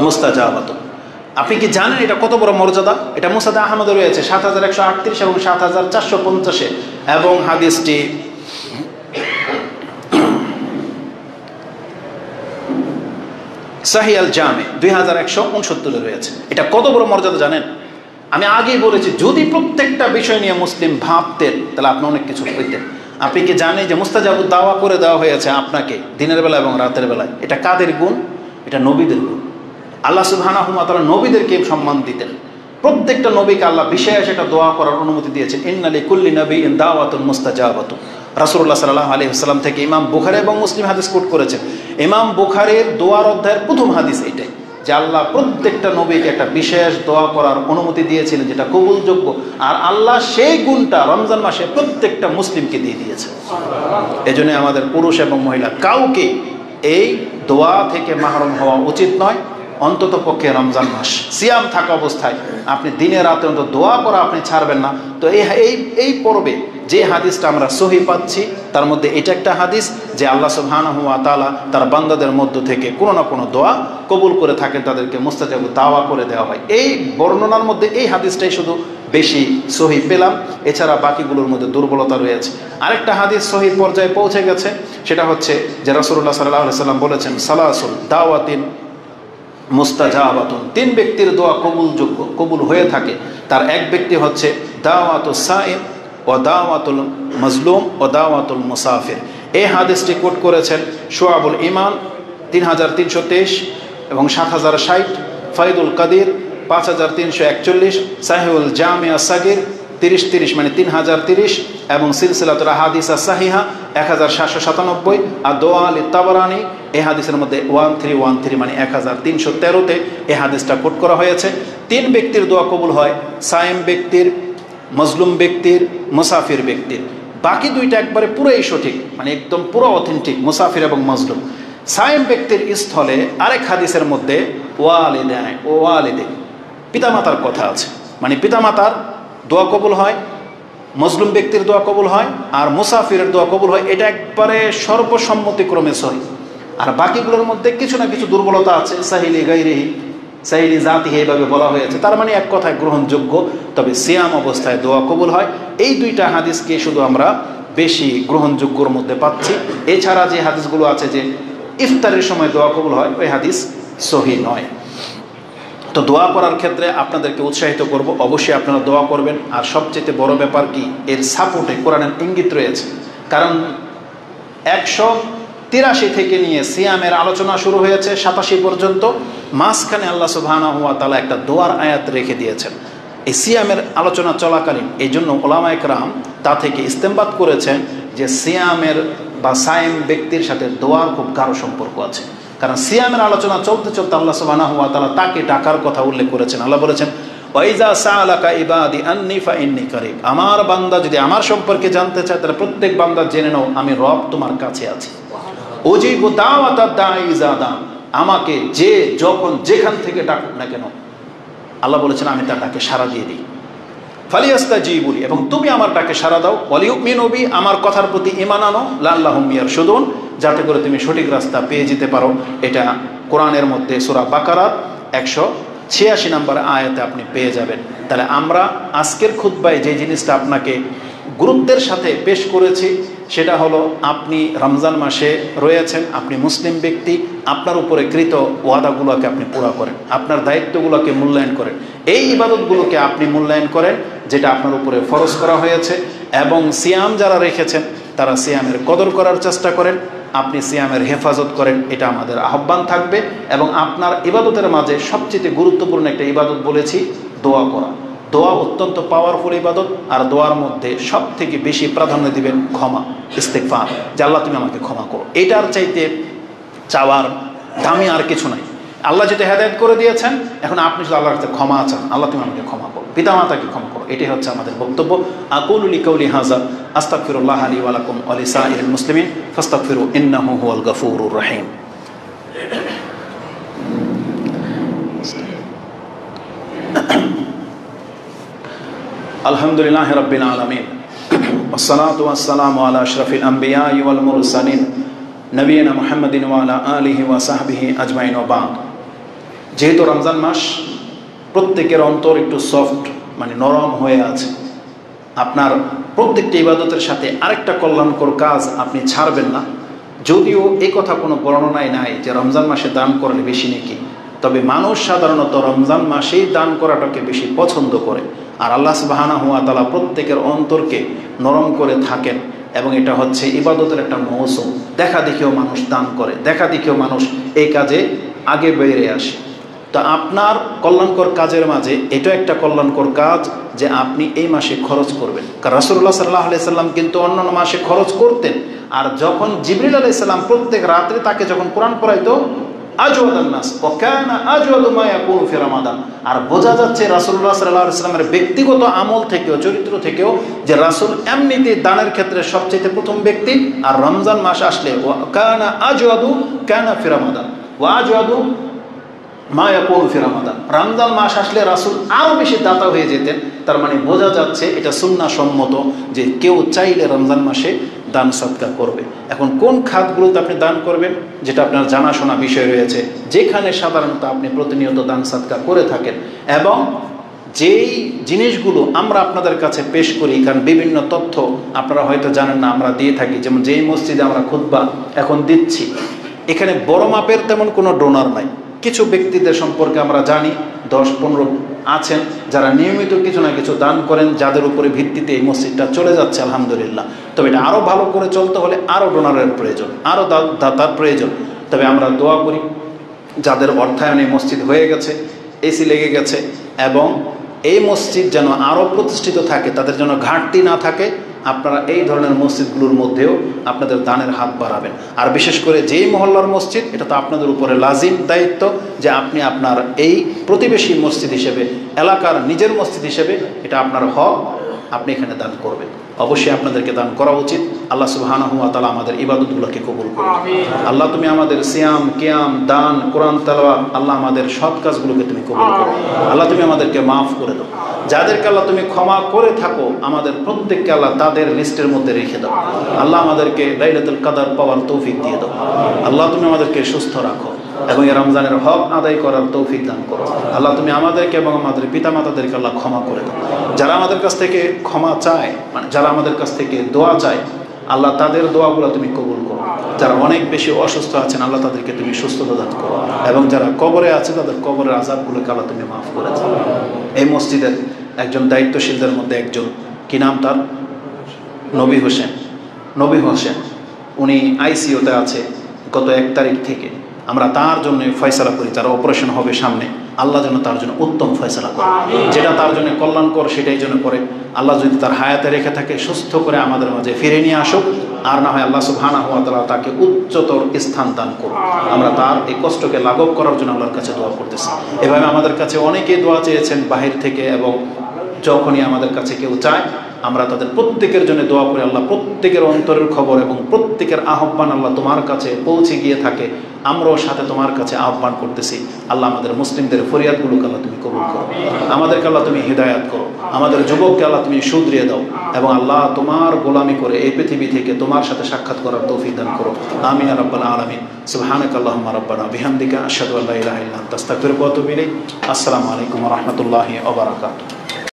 মুস্তাজাবাতুন, আপনি কি জানেন এটা কত বড় মর্যাদা? এটা মুসনাদে আহমদে রয়েছে ৭১৩৮ এবং ৭৪৫০, এবং হাদিসটি সহিহ আল জামে ২১৬৯ রয়েছে। এটা কত বড় মর্যাদা জানেন? আমি আগেই বলেছি, যদি প্রত্যেকটা বিষয় নিয়ে মুসলিম ভাবতেন তাহলে আপনি অনেক কিছু পেতেন। আপনি কি জানেন যে মুস্তাজাবুদ দাওয়া করে দেওয়া হয়েছে আপনাকে দিনের বেলা এবং রাতের বেলায়? এটা কাদের গুণ? এটা নবীদের গুণ। আল্লাহ সুবহানাহু ওয়া তাআলা নবীদেরকে সম্মান দিতেন। প্রত্যেকটা নবীকে আল্লাহ বিশেষ একটা দোয়া করার অনুমতি দিয়েছেন। ইন্না লিকুল্লি নাবিয়্যিন দাওয়াতুন মুস্তাজাবাতুন। রাসূলুল্লাহ সাল্লাল্লাহু আলাইহি ওয়াসাল্লাম থেকে ইমাম বুখারী এবং মুসলিম হাদিস কোট করেছেন। ইমাম বুখারীর দোয়ার অধ্যায়ের প্রথম হাদিস এটাই, যে আল্লাহ প্রত্যেকটা নবীকে একটা বিশেষ দোয়া করার অনুমতি দিয়েছিলেন যেটা কবুলযোগ্য, আর আল্লাহ সেই গুণটা রমজান মাসে প্রত্যেকটা মুসলিমকে দিয়ে দিয়েছে। এজন্য আমাদের পুরুষ এবং মহিলা কাউকে এই দোয়া থেকে মাহরুম হওয়া উচিত নয়। অন্তত পক্ষে রমজান মাস সিয়াম থাকা অবস্থায় আপনি দিনে রাতে অন্তত দোয়া করা আপনি ছাড়বেন না। তো এই পর্বে যে হাদিসটা আমরা সহি পাচ্ছি তার মধ্যে এটা একটা হাদিস যে আল্লাহ সুবহানাহু ওয়া তাআলা তার বান্দাদের মধ্য থেকে কোনো না কোনো দোয়া কবুল করে থাকেন, তাদেরকে মুস্তাজাবু দাওয়া করে দেওয়া হয়। এই বর্ণনার মধ্যে এই হাদিসটাই শুধু বেশি সহি পেলাম, এছাড়া বাকিগুলোর মধ্যে দুর্বলতা রয়েছে। আরেকটা হাদিস সহি পর্যায়ে পৌঁছে গেছে, সেটা হচ্ছে যে রাসূলুল্লাহ সাল্লাল্লাহু আলাইহি ওয়াসাল্লাম বলেছেন, সালাসুল দাওয়াতিন মুস্তাজাবাতুন, ৩ ব্যক্তির দোয়া কবুলযোগ্য, কবুল হয়ে থাকে। তার এক ব্যক্তি হচ্ছে দাওয়াতুস সাইম ও দাওয়াতুল মাজলুম ও দাওয়াতুল মুসাফির। এই হাদিসটি কোট করেছেন শুআবুল ঈমান ৩৩২৩ এবং ৭০৬০, ফায়দুল কাদির ৫৩৪১, সাহিহুল জামিআ সাগীর ৩০৩০ মানে ৩০৩০, এবং সিলসিলাতুল আহাদিস সাহিহা ১৭৯৭, আর দোয়া আল তাবারানি এই হাদিসের মধ্যে 1313 মানে ১৩১৩তে এই হাদিসটা কোট করা হয়েছে। ৩ ব্যক্তির দোয়া কবুল হয়, সায়েম ব্যক্তির, মজলুম ব্যক্তির, মুসাফির ব্যক্তির। বাকি দুইটা একবারে পুরোই সঠিক, মানে একদম পুরো অথেন্টিক, মুসাফির এবং মজলুম। সায়েম ব্যক্তির স্থলে আরেক হাদিসের মধ্যে ওয়ালিদে পিতামাতার কথা আছে, মানে পিতামাতার দোয়া কবুল হয়, মজলুম ব্যক্তির দোয়া কবুল হয়, আর মুসাফিরের দোয়া কবুল হয়। এটা একবারে সর্বসম্মতিক্রমে সহি। আর বাকিগুলোর মধ্যে কিছু না কিছু দুর্বলতা আছে, সাহিলি গাইরিহি, সাহিলি জাতিহি এইভাবে বলা হয়েছে। তার মানে এক কথায় গ্রহণযোগ্য, তবে সিয়াম অবস্থায় দোয়া কবুল হয়। এই দুইটা হাদিসকে শুধু আমরা বেশি গ্রহণযোগ্যর মধ্যে পাচ্ছি। এছাড়া যে হাদিসগুলো আছে যে ইফতারের সময় দোয়া কবুল হয়, ওই হাদিস সহি নয়। তো দোয়া করার ক্ষেত্রে আপনাদেরকে উৎসাহিত করব, অবশ্যই আপনারা দোয়া করবেন। আর সবচেয়ে বড় ব্যাপার কি, এর সাপোর্টে কোরআনের ইঙ্গিত রয়েছে। কারণ ১৮৩ থেকে নিয়ে সিয়ামের আলোচনা শুরু হয়েছে ৮৭ পর্যন্ত, মাঝখানে আল্লাহ সুবহানাহু ওয়া তাআলা একটা দোয়ার আয়াত রেখে দিয়েছেন এই সিয়ামের আলোচনা চলাকালীন। এই জন্য উলামায়ে কেরাম তা থেকে ইস্তেমবাত করেছেন যে সিয়ামের বা সায়েম ব্যক্তির সাথে দোয়ার খুব গাঢ় সম্পর্ক আছে। কারণ সিয়ামের আলোচনা চলতে চলতে আল্লাহ সুবহানাহু ওয়া তাআলা তাকে ডাকার কথা উল্লেখ করেছেন। আল্লাহ বলেছেন, ওয়াইজা সাআলাকা ইবাদি আন্নী ফাইন্নী কারীব, আমার বান্দা যদি আমার সম্পর্কে জানতে চায় তাহলে প্রত্যেক বান্দা জেনে নাও আমি রব তোমার কাছে আছি। উজিবু দাওয়াতাদ দাঈ ইযা দাআন, আমাকে যে যখন যেখান থেকে ডাকুক না কেন আল্লাহ বলেছেন আমি তার ডাকে সাড়া দিয়ে দিই। ফালিয়াস্তাজিবু লি, এবং তুমি আমার ডাকে সাড়া দাও। ওয়ালিউমিনু বি, আমার কথার প্রতি ঈমান আনো। লাআল্লাহুম ইয়ারশুদুন, যাতে করে তুমি সঠিক রাস্তা পেয়ে যেতে পারো। এটা কোরআনের মধ্যে সূরা বাকারার 186 নম্বর আয়াতে আপনি পেয়ে যাবেন। তাহলে আমরা আজকের খুতবায় যে জিনিসটা আপনাকে গুরুত্বের সাথে পেশ করেছি সেটা হলো, আপনি রমজান মাসে রয়েছেন, আপনি মুসলিম ব্যক্তি, আপনার উপরে কৃত ওয়াদাগুলোকে আপনি পুরা করেন, আপনার দায়িত্বগুলোকে মূল্যায়ন করেন, এই ইবাদতগুলোকে আপনি মূল্যায়ন করেন যেটা আপনার উপরে ফরজ করা হয়েছে, এবং সিয়াম যারা রেখেছেন তারা সিয়ামের কদর করার চেষ্টা করেন, আপনি সিয়ামের হেফাজত করেন, এটা আমাদের আহ্বান থাকবে। এবং আপনার ইবাদতের মাঝে সবচেয়ে গুরুত্বপূর্ণ একটা ইবাদত বলেছি দোয়া করা। দোয়া অত্যন্ত পাওয়ারফুল ইবাদত, আর দোয়ার মধ্যে সব থেকে বেশি প্রাধান্য দিবেন ক্ষমা, ইস্তেগফার, যে আল্লাহ তুমি আমাকে ক্ষমা করো। এটার চাইতে চাওয়ার দামি আর কিছু নাই। আল্লাহ যেটা হেদায়েত করে দিয়েছেন, এখন আপনি শুধু আল্লাহর কাছে ক্ষমা চান, আল্লাহ তুমি আমাকে ক্ষমা করো, পিতামাতাকে ক্ষমা করো। এটাই হচ্ছে আমাদের বক্তব্য। আকুলু লিকাউলি হাযা আস্তাগফিরুল্লাহ লি ওয়া লাকুম ওয়া লিসাইরিল মুসলিমিন ফাস্তাগফিরু ইন্নাহু হুয়াল গফুরুর রহিম। আলহামদুলিল্লাহি রাব্বিল আলামিন, ওয়াসসালাতু ওয়াসসালামু আলা আশরাফিল আমবিয়া ওয়াল মুরসালিন নবিয়িনা মুহাম্মাদিন ওয়া আলা আলিহি ওয়া সাহবিহি আজমাইন ওয়া বাদ। যেহেতু রমজান মাস, প্রত্যেকের অন্তর একটু সফট, মানে নরম হয়ে আছে। আপনার প্রত্যেকটি ইবাদতের সাথে আরেকটা কল্যাণকর কাজ আপনি ছাড়বেন না। যদিও এই কথা কোনো বর্ণনায় নাই যে রমজান মাসে দান করলে বেশি নেকি, তবে মানুষ সাধারণত রমজান মাসেই দান করাটাকে বেশি পছন্দ করে। আর আল্লাহ সুবহানাহু ওয়া তাআলা প্রত্যেকের অন্তরকে নরম করে থাকেন, এবং এটা হচ্ছে ইবাদতের একটা মৌসুম। দেখা দেখিও মানুষ দান করে, দেখা দেখিও মানুষ এই কাজে আগে বেরিয়ে আসে। তো আপনার কল্যাণকর কাজের মাঝে এটা একটা কল্যাণকর কাজ যে আপনি এই মাসে খরচ করবেন। কারণ রাসূলুল্লাহ সাল্লাল্লাহু আলাইহি সাল্লাম কিন্তু অন্যান্য মাসে খরচ করতেন, আর যখন জিবরিল আলাইহিস সালাম প্রত্যেক রাত্রে তাকে যখন কোরআন পড়াইতো, আজওয়াদান নাস ওয়া কানা আজওয়াদু মা ইয়াকুনু ফি রমাদান। আর বোঝা যাচ্ছে রাসূলুল্লাহ সাল্লাল্লাহু আলাইহি সাল্লামের ব্যক্তিগত আমল থেকেও, চরিত্র থেকেও, যে রাসূল এমনিতে দানের ক্ষেত্রে সবচেয়ে প্রথম ব্যক্তি। আর রমজান মাস আসলে ওয়া কানা আজওয়াদু কানা ফি রমাদান ওয়া আজওয়াদু মা ইয়াকুনু ফি রমাদান, রমজান মাস আসলে রাসূল আরও বেশি দাতা হয়ে যেতেন। তার মানে বোঝা যাচ্ছে এটা সুন্নাহ সম্মত যে কেউ চাইলে রমজান মাসে দান সদকা করবে। এখন কোন খাতগুলোতে আপনি দান করবেন, যেটা আপনার জানাশোনা বিষয় রয়েছে, যেখানে সাধারণত আপনি প্রতিনিয়ত দান সদকা করে থাকেন, এবং যেই জিনিসগুলো আমরা আপনাদের কাছে পেশ করি, কারণ বিভিন্ন তথ্য আপনারা হয়তো জানেন না আমরা দিয়ে থাকি। যেমন যেই মসজিদে আমরা খুতবা এখন দিচ্ছি, এখানে বড় মাপের তেমন কোনো ডোনার নাই। কিছু ব্যক্তিদের সম্পর্কে আমরা জানি, 10-15 আছেন যারা নিয়মিত কিছু না কিছু দান করেন, যাদের উপরে ভিত্তিতে এই মসজিদটা চলে যাচ্ছে আলহামদুলিল্লাহ। তবে এটা আরও ভালো করে চলতে হলে আরও ডোনারের প্রয়োজন, আরও দাতার প্রয়োজন। তবে আমরা দোয়া করি যাদের অর্থায়নে মসজিদ হয়ে গেছে, এসি লেগে গেছে, এবং এই মসজিদ যেন আরও প্রতিষ্ঠিত থাকে, তাদের যেন ঘাটতি না থাকে, আপনারা এই ধরনের মসজিদগুলোর মধ্যেও আপনাদের দানের হাত বাড়াবেন। আর বিশেষ করে যেই মহল্লার মসজিদ, এটা তো আপনাদের উপরে লাজিম দায়িত্ব যে আপনি আপনার এই প্রতিবেশী মসজিদ হিসেবে, এলাকার নিজের মসজিদ হিসেবে, এটা আপনার হক, আপনি এখানে দান করবেন। অবশ্যই আপনাদেরকে দান করা উচিত। আল্লাহ সুবহানাহু ওয়া তাআলা আমাদের ইবাদতগুলোকে কবুল করুন। আল্লাহ তুমি আমাদের সিয়াম, কিয়াম, দান, কোরআন তেলাওয়াত, আল্লাহ আমাদের সৎ কাজগুলোকে তুমি কবুল করো। আল্লাহ তুমি আমাদেরকে মাফ করে দাও। যাদেরকে আল্লাহ তুমি ক্ষমা করে থাকো, আমাদের প্রত্যেককে আল্লাহ তাদের লিস্টের মধ্যে রেখে দাও। আল্লাহ আমাদেরকে লাইলাতুল কদর পাওয়ার তৌফিক দিয়ে দাও। আল্লাহ তুমি আমাদেরকে সুস্থ রাখো এবং এই রমজানের হক আদায় করার তৌফিক দান করো। আল্লাহ তুমি আমাদেরকে এবং আমাদের পিতামাতাদেরকে আল্লাহ ক্ষমা করে দাও। যারা আমাদের কাছ থেকে ক্ষমা চায়, মানে যারা আমাদের কাছ থেকে দোয়া চায়, আল্লাহ তাদের দোয়াগুলো তুমি কবুল করো। যারা অনেক বেশি অসুস্থ আছেন, আল্লাহ তাদেরকে তুমি সুস্থতা দান করো, এবং যারা কবরে আছে তাদের কবরের আযাবগুলোকে আল্লাহ তুমি মাফ করে দাও। এই মসজিদের একজন দায়িত্বশীলদের মধ্যে একজন, কি নাম তার, নবী হোসেন, উনি আইসিইউতে আছে গত 1 তারিখ থেকে। আমরা তার জন্য ফয়সালা করি, তার অপারেশন হবে সামনে, আল্লাহ যেন তার জন্য উত্তম ফয়সালা করে, যেটা তার জন্য কল্যাণকর সেটাই যেন করে। আল্লাহ যদি তার হায়াতে রেখে থাকে সুস্থ করে আমাদের মাঝে ফিরে নিয়ে আসুক, আর না হয় আল্লাহ সুবহানাহু ওয়া তাআলা তাকে উচ্চতর স্থান দান করুন। আমরা তার এই কষ্টকে লাঘব করার জন্য আল্লাহর কাছে দোয়া করতেছি। এভাবে আমাদের কাছে অনেকেই দোয়া চেয়েছেন বাহির থেকে, এবং যখনই আমাদের কাছে কেউ চায় আমরা তাদের প্রত্যেকের জন্য দোয়া করি। আল্লাহ প্রত্যেকের অন্তরের খবর এবং প্রত্যেকের আহ্বান আল্লাহ তোমার কাছে পৌঁছে গিয়ে থাকে, আমরাও সাথে তোমার কাছে আহ্বান করতেছি। আল্লাহ আমাদের মুসলিমদের ফরিয়াদগুলোকে আল্লাহ তুমি কবুল করো, আমাদেরকে আল্লাহ তুমি হিদায়াত করো, আমাদের যুবককে আল্লাহ তুমি শুধরিয়ে দাও, এবং আল্লাহ তোমার গোলামি করে এই পৃথিবী থেকে তোমার সাথে সাক্ষাৎ করার তৌফিক দান করো। আমিন ইয়া রাব্বাল আলামিন। সুবহানাকাল্লাহুম্মা রাব্বানা বিহামদিকা আশহাদু আল্লা ইলাহা ইল্লা আনতা আস্তাগফিরুকা ওয়া আতুবু ইলাইক। আসসালামু আলাইকুম ওয়া রাহমাতুল্লাহি ওয়া বারাকাতুহু।